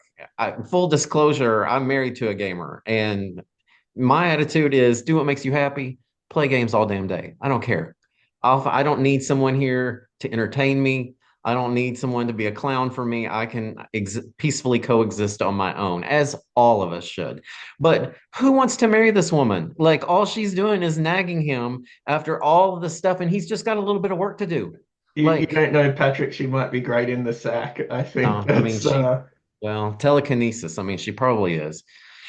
full disclosure, I'm married to a gamer, and my attitude is do what makes you happy, play games all damn day. I don't care. I don't need someone here to entertain me. I don't need someone to be a clown for me. I can peacefully coexist on my own, as all of us should. But who wants to marry this woman? Like, all she's doing is nagging him after all of the stuff, and he's just got a little bit of work to do. You Like, don't know, Patrick. She might be great in the sack. I think no, I mean, that's well, telekinesis. I mean, she probably is.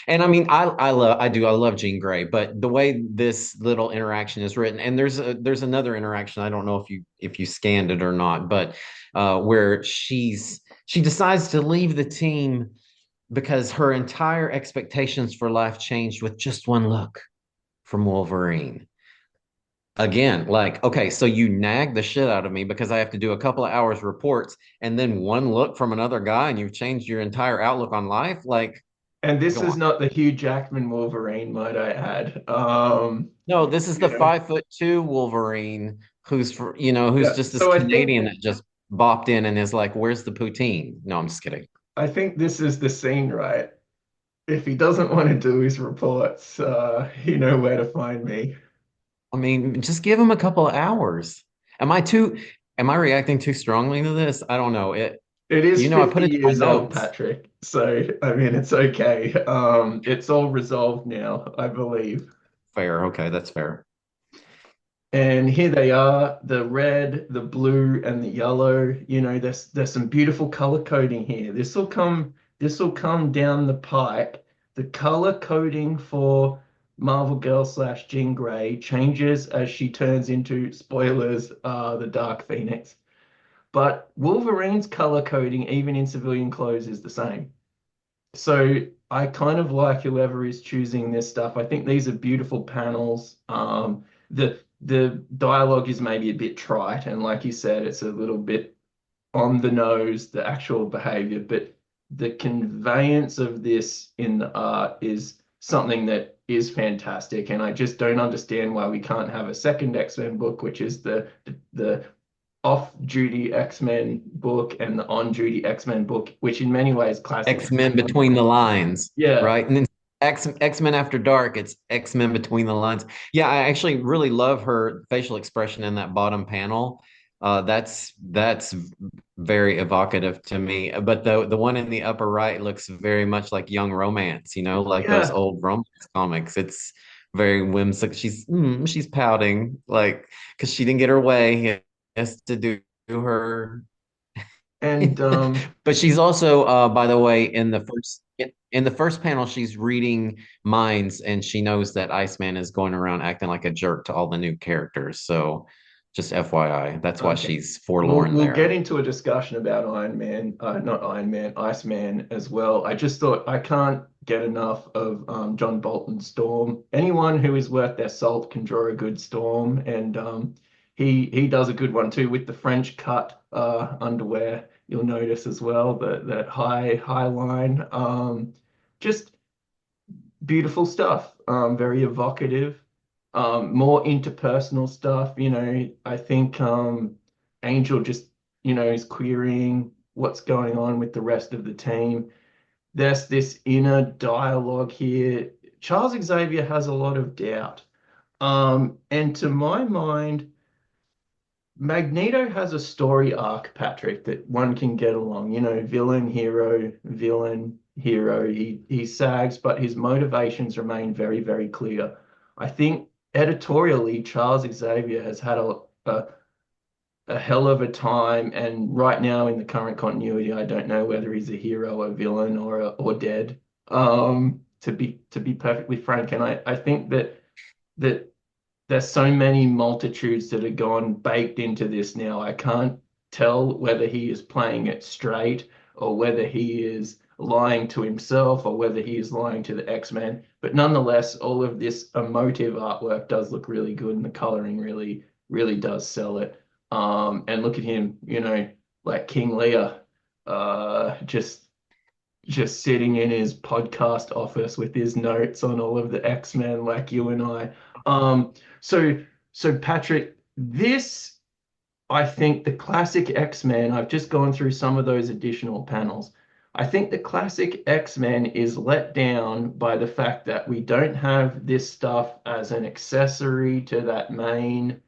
And I mean, I love Jean Grey, but the way this little interaction is written, and there's another interaction. I don't know if you scanned it or not, but where she decides to leave the team because her entire expectations for life changed with just one look from Wolverine. Again, like, okay, so you nag the shit out of me because I have to do a couple of hours reports and then one look from another guy and you've changed your entire outlook on life. Like, and this go is on. not the Hugh Jackman Wolverine, might I add. No, this is You the know, 5'2" Wolverine who's yeah. just this So I think Canadian that just bopped in and is like, where's the poutine? No, I'm just kidding. I think this is the scene, right? If he doesn't want to do his reports, you know where to find me. I mean, just give him a couple of hours. Am I too, am I reacting too strongly to this? I don't know. It is I 50 put it in my years old, notes. Patrick. So, I mean, it's okay. It's all resolved now, I believe. Fair. Okay, that's fair. And here they are, the red, the blue, and the yellow. There's some beautiful color coding here. This will come down the pipe. The color coding for Marvel Girl slash Jean Grey changes as she turns into, spoilers, the Dark Phoenix. But Wolverine's color coding, even in civilian clothes, is the same. So I kind of like whoever is choosing this stuff. I think these are beautiful panels. The dialogue is maybe a bit trite, and like you said, it's a little bit on the nose, the actual behavior, but the conveyance of this in the art is something that is fantastic. And I just don't understand why we can't have a second X-Men book, which is the off-duty X-Men book and the on-duty X-Men book, which in many ways classic X-Men X-Men. between the lines, Yeah, right? And then X-Men After Dark, it's X-Men between the lines. Yeah, I actually really love her facial expression in that bottom panel. That's very evocative to me. But the one in the upper right looks very much like young romance, like those yeah. old romance comics. It's very whimsical. She's pouting like because she didn't get her way. Has to do her. And But she's also, by the way, in the first panel, she's reading minds, and she knows that Iceman is going around acting like a jerk to all the new characters. So, just FYI, that's why okay. she's We'll forlorn we'll get there. into a discussion about not Iron Man, Iceman as well. I just thought I can't get enough of John Bolton's Storm. Anyone who is worth their salt can draw a good Storm, and he does a good one too with the French cut underwear. You'll notice as well that high line. Just beautiful stuff. Very evocative. More interpersonal stuff. I think Angel just, is querying what's going on with the rest of the team. There's this inner dialogue here. Charles Xavier has a lot of doubt. And to my mind, Magneto has a story arc, Patrick, that one can get along. Villain, hero. He sags, but his motivations remain very, very clear. I think editorially, Charles Xavier has had a hell of a time, and right now in the current continuity, I don't know whether he's a hero, a villain, or dead. To be perfectly frank, and I think that there's so many multitudes that have gone baked into this now. I can't tell whether he is playing it straight or whether he is lying to himself or whether he is lying to the X-Men. But nonetheless, all of this emotive artwork does look really good, and the coloring really, really does sell it. And look at him, like King Lear, just sitting in his podcast office with his notes on all of the X-Men, like you and I. So so Patrick, this I think the classic X-Men, I've just gone through some of those additional panels. I think the classic X-Men is let down by the fact that we don't have this stuff as an accessory to that main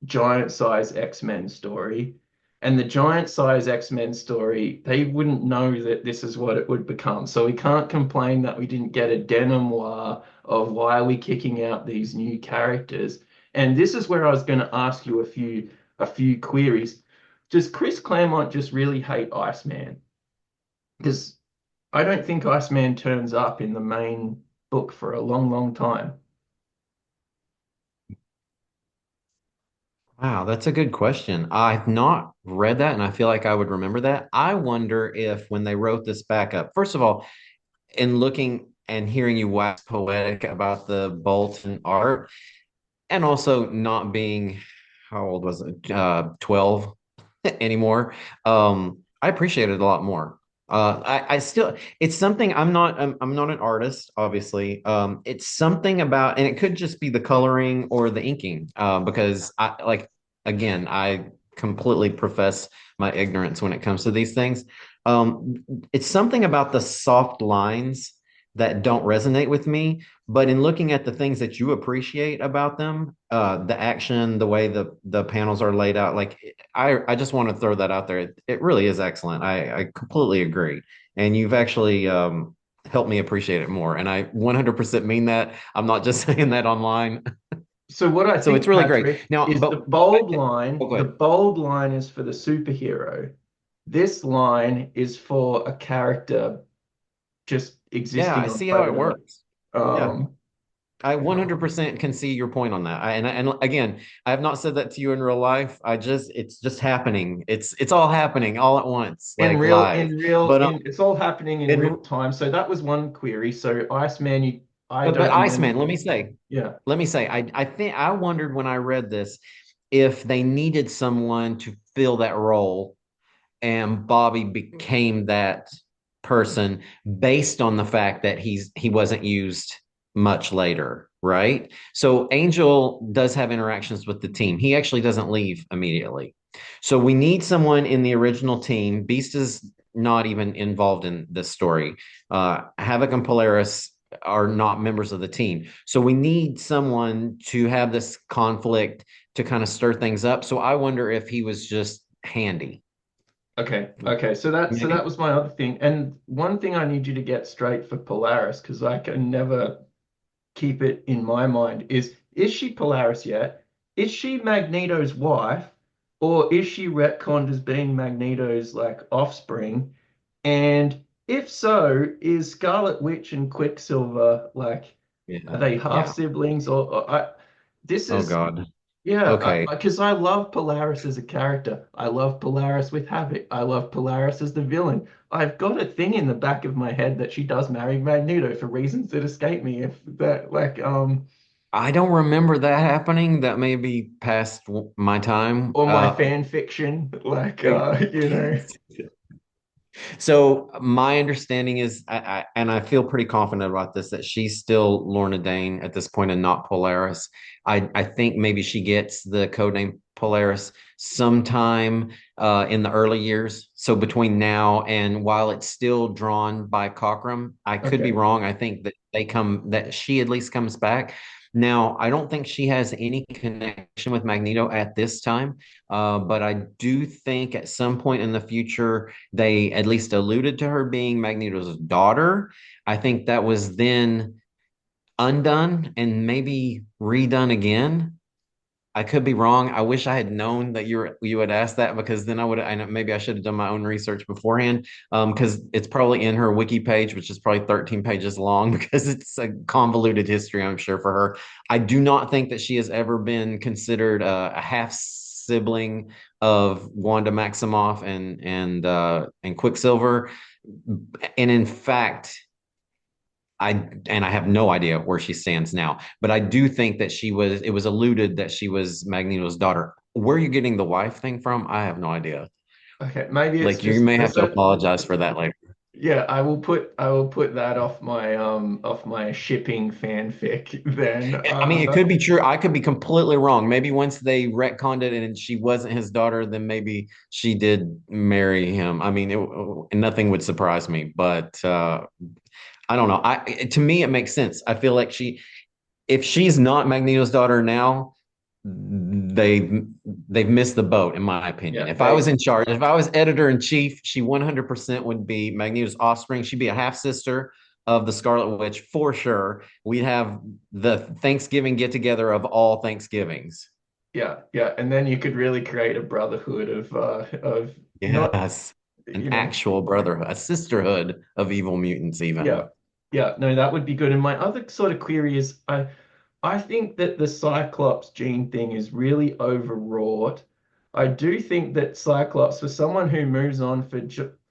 giant size X-Men story. And the giant size X-Men story, they wouldn't know that this is what it would become. So we can't complain that we didn't get a denouement of why are we kicking out these new characters. And this is where I was going to ask you a few queries. Does Chris Claremont just really hate Iceman? Because I don't think Iceman turns up in the main book for a long, long time. Wow, that's a good question. I've not read that, and I feel like I would remember that. I wonder if when they wrote this back up, first of all, in looking and hearing you wax poetic about the Bolton art, and also not being, how old was it? 12 anymore. I appreciate it a lot more. I still, it's something I'm not an artist, obviously. It's something about, and it could just be the coloring or the inking, because again, I completely profess my ignorance when it comes to these things. It's something about the soft lines that don't resonate with me. But in looking at the things that you appreciate about them, the action, the way the panels are laid out, like I just want to throw that out there. It really is excellent. I completely agree. And you've actually helped me appreciate it more. And I 100% mean that. I'm not just saying that online. So what I So it's think, really great. Patrick, Now, is the but bold line. oh, go The ahead. bold line is for the superhero. This line is for a character just Yeah, I existing on see how it planet Earth. works. Yeah. Um, I um, 100% can see your point on that. And again, I have not said that to you in real life. It's just happening. It's all happening all at once, like live. But it's all happening in real in time. So that was one query. So Iceman, I but don't Iceman, remember. Yeah. I think I wondered when I read this if they needed someone to fill that role, and Bobby became that person based on the fact that he wasn't used much later, right? So Angel does have interactions with the team. He actually doesn't leave immediately. So we need someone in the original team. Beast is not even involved in this story. Havoc and Polaris are not members of the team. So we need someone to have this conflict to kind of stir things up. So I wonder if he was just handy. Okay. Okay. So that Maybe. was my other thing. And one thing I need you to get straight for Polaris, because I can never keep it in my mind, is she Polaris yet? Is she Magneto's wife? or is she retconned as being Magneto's like offspring? And if so, is Scarlet Witch and Quicksilver like are Yeah. they half Yeah. siblings or I this Oh is God. yeah, Okay. because I love Polaris as a character. I love Polaris with Havoc. I love Polaris as the villain. I've got a thing in the back of my head that she does marry Magneto for reasons that escape me. If that like I don't remember that happening. That may be past my time. or my fan fiction, like So my understanding is, and I feel pretty confident about this, that she's still Lorna Dane at this point and not Polaris. I think maybe she gets the codename Polaris sometime in the early years. So between now and while it's still drawn by Cockrum, I could be okay, wrong. I think that she at least comes back. Now, I don't think she has any connection with Magneto at this time, but I do think at some point in the future they at least alluded to her being Magneto's daughter. I think that was then undone and maybe redone again. I could be wrong. I wish I had known that you would ask that because then maybe I should have done my own research beforehand. Because it's probably in her wiki page, which is probably 13 pages long because it's a convoluted history, I'm sure, for her. I do not think that she has ever been considered a half sibling of Wanda Maximoff and Quicksilver. And in fact, I have no idea where she stands now, but I do think that it was alluded that she was Magneto's daughter. Where are you getting the wife thing from? I have no idea. okay, maybe it's Like you just may a have to certain. apologize for that later. Yeah, I will put that off my shipping fanfic then. I mean, it could be true. I could be completely wrong. Maybe once they retconned it and she wasn't his daughter, then maybe she did marry him. I mean, nothing would surprise me, but I don't know. To me, it makes sense. I feel like if she's not Magneto's daughter now, they've they've missed the boat, in my opinion. Yeah, If I was in charge, if I was editor in chief, she 100% would be Magneto's offspring. She'd be a half sister of the Scarlet Witch for sure. We'd have the Thanksgiving get together of all Thanksgivings. yeah, and then you could really create a brotherhood of not Yes, an you know actual brotherhood, a sisterhood of evil mutants, yeah, even. yeah, no, that would be good. And my other sort of query is I think that the Cyclops gene thing is really overwrought. I do think that Cyclops, for someone who moves on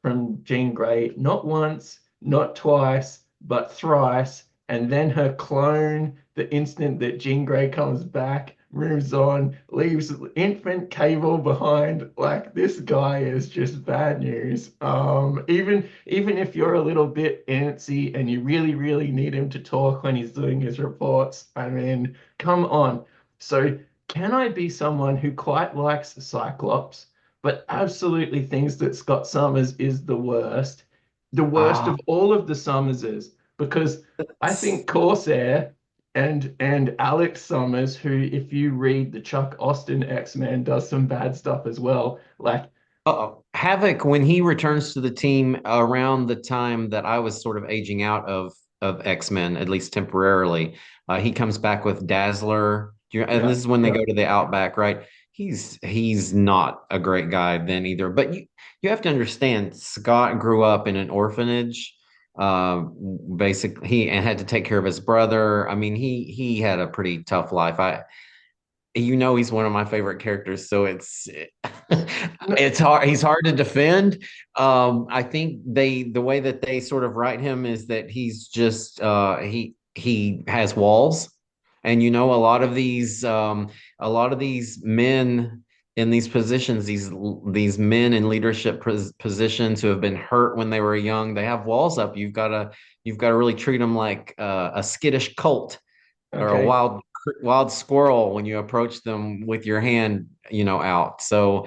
from Jean Grey, not once, not twice, but thrice, and then her clone, the instant that Jean Grey comes back, moves on, leaves infant Cable behind. Like this guy is just bad news. Even if you're a little bit antsy and you really, really need him to talk when he's doing his reports, I mean, come on. So, can I be someone who quite likes Cyclops, but absolutely thinks that Scott Summers is the worst Ah, of all of the Summerses? Because I think Corsair and Alex Summers, who, if you read the Chuck Austin X-Men, does some bad stuff as well. Like, uh-oh. Havoc, when he returns to the team around the time that I was sort of aging out of X-Men, at least temporarily, he comes back with Dazzler. And yeah, this is when they yeah, go to the Outback, right? He's not a great guy then either. But you have to understand, Scott grew up in an orphanage. Basically, he and had to take care of his brother. I mean, he had a pretty tough life. He's one of my favorite characters, so no, it's hard. He's hard to defend. I think the way that they sort of write him is that he's just he has walls, and a lot of these men in these positions, these men in leadership positions who have been hurt when they were young, they have walls up. You've got to really treat them like a skittish colt or a okay. wild squirrel when you approach them with your hand, out. So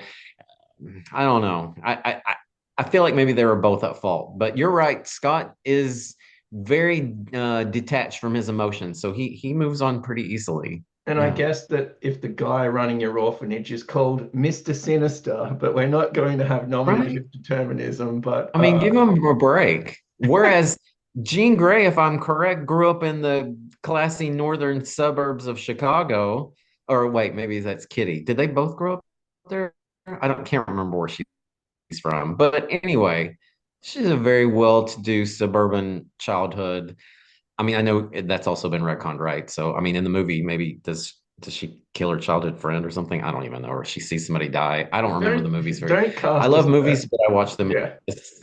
I don't know. I feel like maybe they were both at fault, but you're right. Scott is very detached from his emotions, so he moves on pretty easily. And I Yeah. guess that if the guy running your orphanage is called Mr. Sinister, but we're not going to have Right. nominative determinism, but I mean, give him a break. Whereas Jean Grey, if I'm correct, grew up in the classy northern suburbs of Chicago. Or wait, maybe that's Kitty. Did they both grow up there? I don't can't remember where she's from. But anyway, she's a very well-to-do suburban childhood. I mean, I know that's also been retconned, right? So, I mean, in the movie, maybe does she kill her childhood friend or something? I don't even know. Or she sees somebody die. I don't remember the Don't movies very. don't I cast love movies, but I watch them yeah. as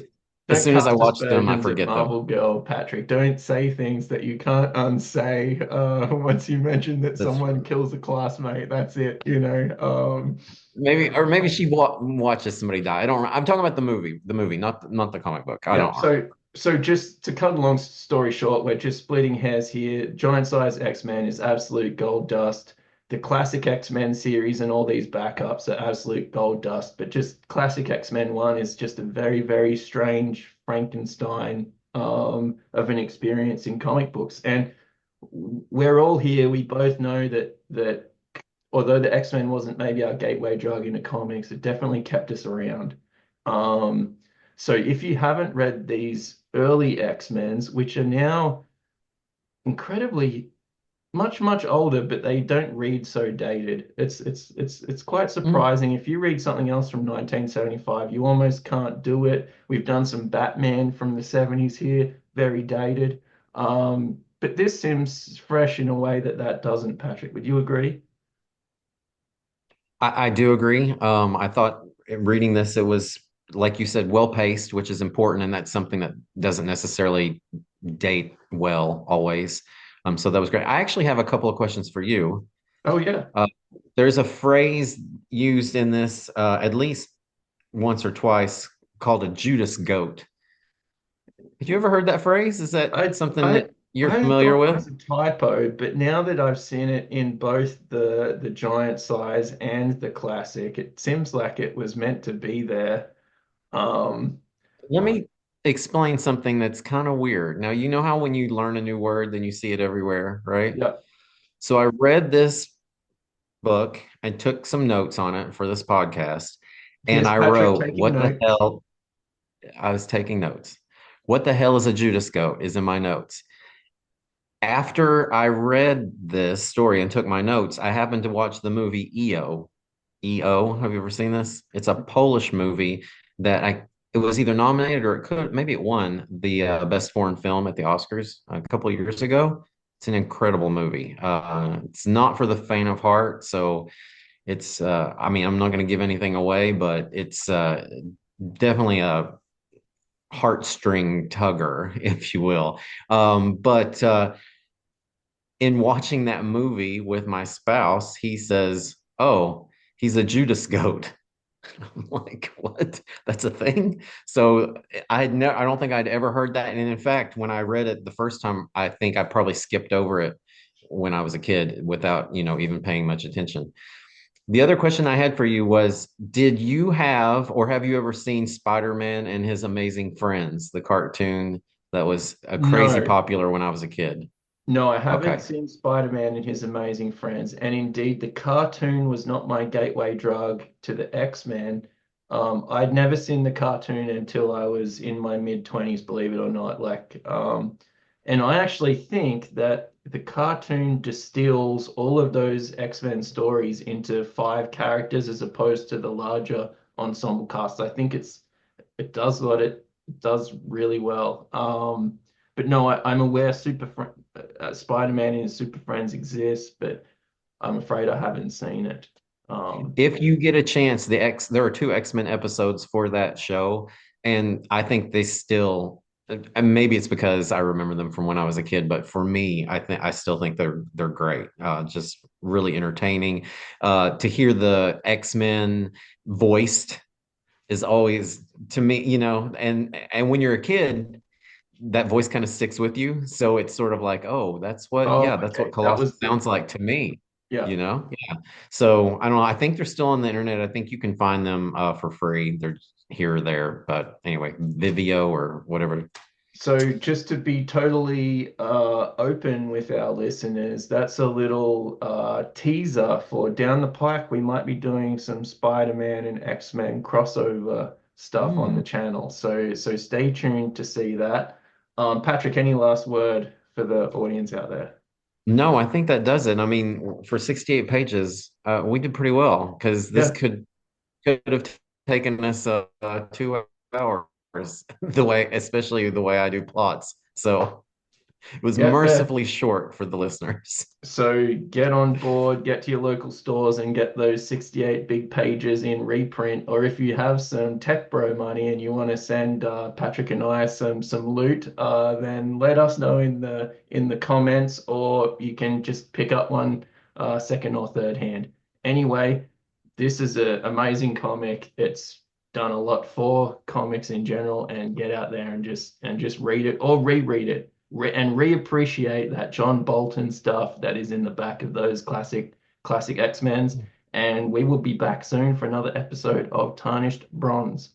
Don't soon as I cast watch them, I aspersions at forget them. Marvel Girl, Patrick. Don't say things that you can't unsay. Once you mention that That's someone true. kills a classmate, that's it, you know. Maybe, or maybe she watches somebody die. I don't. I'm talking about the movie, not the comic book. I Yeah, don't. so just to cut a long story short, we're just splitting hairs here. Giant Size X-Men is absolute gold dust. The classic X-Men series and all these backups are absolute gold dust, but just classic X-Men 1 is just a very, very strange Frankenstein of an experience in comic books. And we're all here, we both know that although the X-Men wasn't maybe our gateway drug into comics, it definitely kept us around. Um, so if you haven't read these early X-Men's, which are now incredibly much older, but they don't read so dated. It's quite Mm. surprising. If you read something else from 1975, you almost can't do it. We've done some Batman from the 70s here, very dated. But this seems fresh in a way that doesn't, Patrick. Would you agree? I do agree. I thought reading this, it was like you said, well paced, which is important, and that's something that doesn't necessarily date well always. So that was great. I actually have a couple of questions for you. Oh yeah. Uh, there's a phrase used in this at least once or twice called a Judas goat. Have you ever heard that phrase? Is that I something I that you're I familiar thought it with? was a typo, but now that I've seen it in both the giant size and the classic, it seems like it was meant to be there. Um, Let me explain something that's kind of weird. Now, you know how when you learn a new word, then you see it everywhere, right? yeah. So I read this book and took some notes on it for this podcast, and Here's I Patrick wrote, taking "What the notes. hell?" I was taking notes. What the hell is a Judas goat? Is in my notes. After I read this story and took my notes, I happened to watch the movie EO. EO, have you ever seen this? It's a Polish movie that it was either nominated or it could maybe it won the best foreign film at the Oscars a couple of years ago. It's an incredible movie. It's not for the faint of heart, so it's I mean, I'm not going to give anything away, but it's definitely a heartstring tugger, if you will. But in watching that movie with my spouse, he says, "Oh, he's a Judas goat." I'm like, "What? That's a thing?" So I don't think I'd ever heard that. And in fact, when I read it the first time, I think I probably skipped over it when I was a kid without, even paying much attention. The other question I had for you was, did you have or have you ever seen Spider-Man and His Amazing Friends, the cartoon that was a crazy No, popular when I was a kid? no, I haven't Okay. seen Spider-Man and His Amazing Friends, and indeed, the cartoon was not my gateway drug to the X-Men. I'd never seen the cartoon until I was in my mid-20s, believe it or not. And I actually think that the cartoon distills all of those X-Men stories into five characters as opposed to the larger ensemble cast. I think it does what it does really well. But no, I'm aware Spider-Man and Super Friends exists, but I'm afraid I haven't seen it. Um, If you get a chance, there are two X-Men episodes for that show, and I think they still and maybe it's because I remember them from when I was a kid, but for me, I still think they're great. Just really entertaining. To hear the X-Men voiced is always to me, and when you're a kid, that voice kind of sticks with you. So it's sort of like, oh, oh, that's what okay, that Colossus was the sounds like to me, yeah. Yeah. So I don't know. I think they're still on the internet. I think you can find them for free. They're here or there. But anyway, Vivio or whatever. So just to be totally open with our listeners, that's a little teaser for down the pike. We might be doing some Spider-Man and X-Men crossover stuff on Hmm. the channel. So stay tuned to see that. Patrick, any last word for the audience out there? No, I think that does it. I mean, for 68 pages, we did pretty well because this Yeah. could could have taken us 2 hours especially the way I do plots. So it was Yeah, fair. mercifully short for the listeners. So get on board, get to your local stores and get those 68 big pages in reprint. Or if you have some tech bro money and you want to send Patrick and I some loot, then let us know in the comments, or you can just pick up one second or third hand. Anyway, this is an amazing comic. It's done a lot for comics in general, and get out there and just read it or reread it and reappreciate that John Bolton stuff that is in the back of those classic X-Men's. And we will be back soon for another episode of Tarnished Bronze.